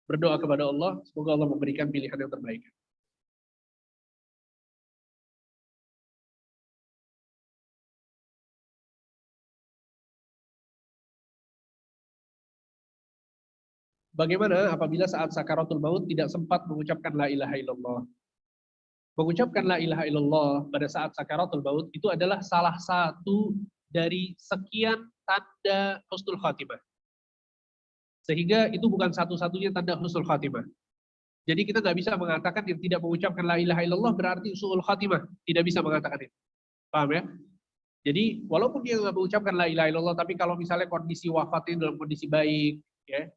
berdoa kepada Allah, semoga Allah memberikan pilihan yang terbaik. Bagaimana apabila saat sakaratul maut tidak sempat mengucapkan la ilaha illallah? Mengucapkan la ilaha illallah pada saat sakaratul maut itu adalah salah satu dari sekian tanda husnul khatimah. Sehingga itu bukan satu-satunya tanda husnul khatimah. Jadi kita nggak bisa mengatakan yang tidak mengucapkan la ilaha illallah berarti husnul khatimah. Tidak bisa mengatakan itu. Paham ya? Jadi walaupun dia nggak mengucapkan la ilaha illallah, tapi kalau misalnya kondisi wafatnya dalam kondisi baik, ya,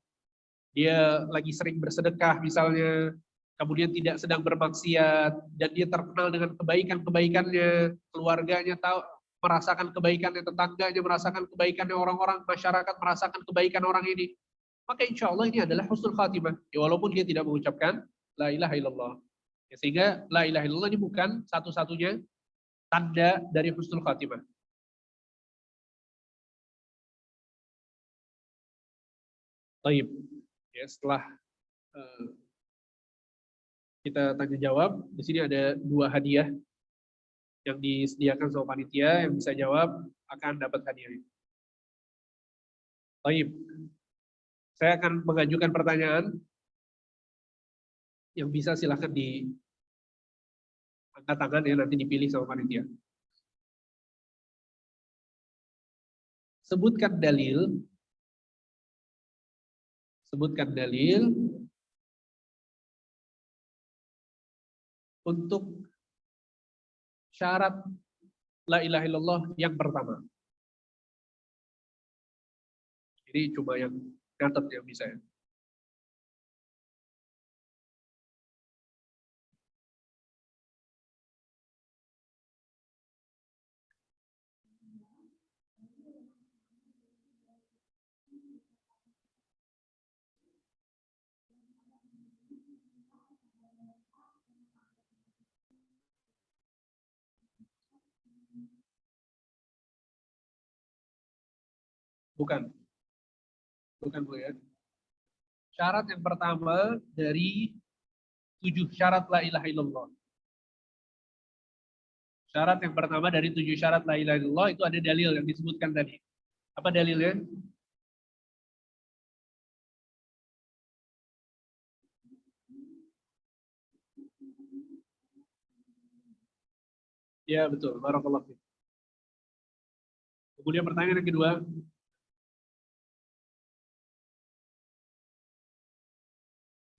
dia lagi sering bersedekah misalnya, kemudian tidak sedang bermaksiat, dan dia terkenal dengan kebaikan-kebaikannya, keluarganya tahu merasakan kebaikannya, tetangganya merasakan kebaikannya, orang-orang masyarakat merasakan kebaikan orang ini, maka insya Allah ini adalah husnul khatimah, ya, walaupun dia tidak mengucapkan la ilaha illallah. Ya, sehingga la ilaha illallah ini bukan satu-satunya tanda dari husnul khatimah. Baik, ya, setelah kita tanya jawab, di sini ada 2 hadiah yang disediakan sama panitia, yang bisa jawab akan dapat hadiah. Baik, saya akan mengajukan pertanyaan yang bisa silahkan di angkat tangan ya, nanti dipilih sama panitia. Sebutkan dalil untuk syarat la ilaha illallah yang pertama. Jadi cuma yang catat yang bisa ya. Bukan Bu ya. Syarat yang pertama dari 7 syarat la ilaha illallah. Syarat yang pertama dari 7 syarat la ilaha illallah itu ada dalil yang disebutkan tadi. Apa dalilnya? Ya betul, barakallahu fiik. Kemudian pertanyaan yang kedua,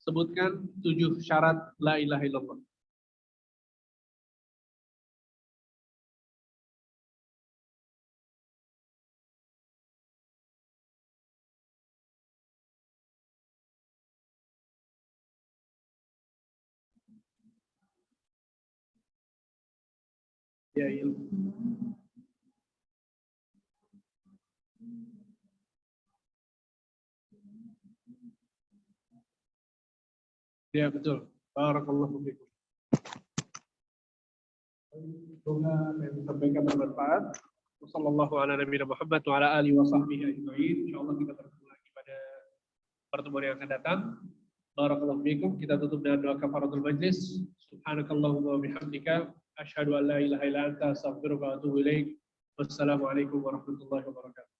sebutkan 7 syarat la ilaha illallah. Ya, ilmu. Ya betul. Barakallahu fiikum. Semoga yang disampaikan bermanfaat. Wassallallahu ala nabiyina Muhammad wa ala alihi wa sahbihi ajma'in. Insyaallah kita bertemu lagi pada pertemuan yang akan datang. Barakallahu fiikum. Kita tutup dengan doa kafaratul majlis. Subhanakallahumma wa bihamdika asyhadu an la ilaha illa anta astaghfiruka wa atubu ilaik. Wassalamualaikum warahmatullahi wabarakatuh.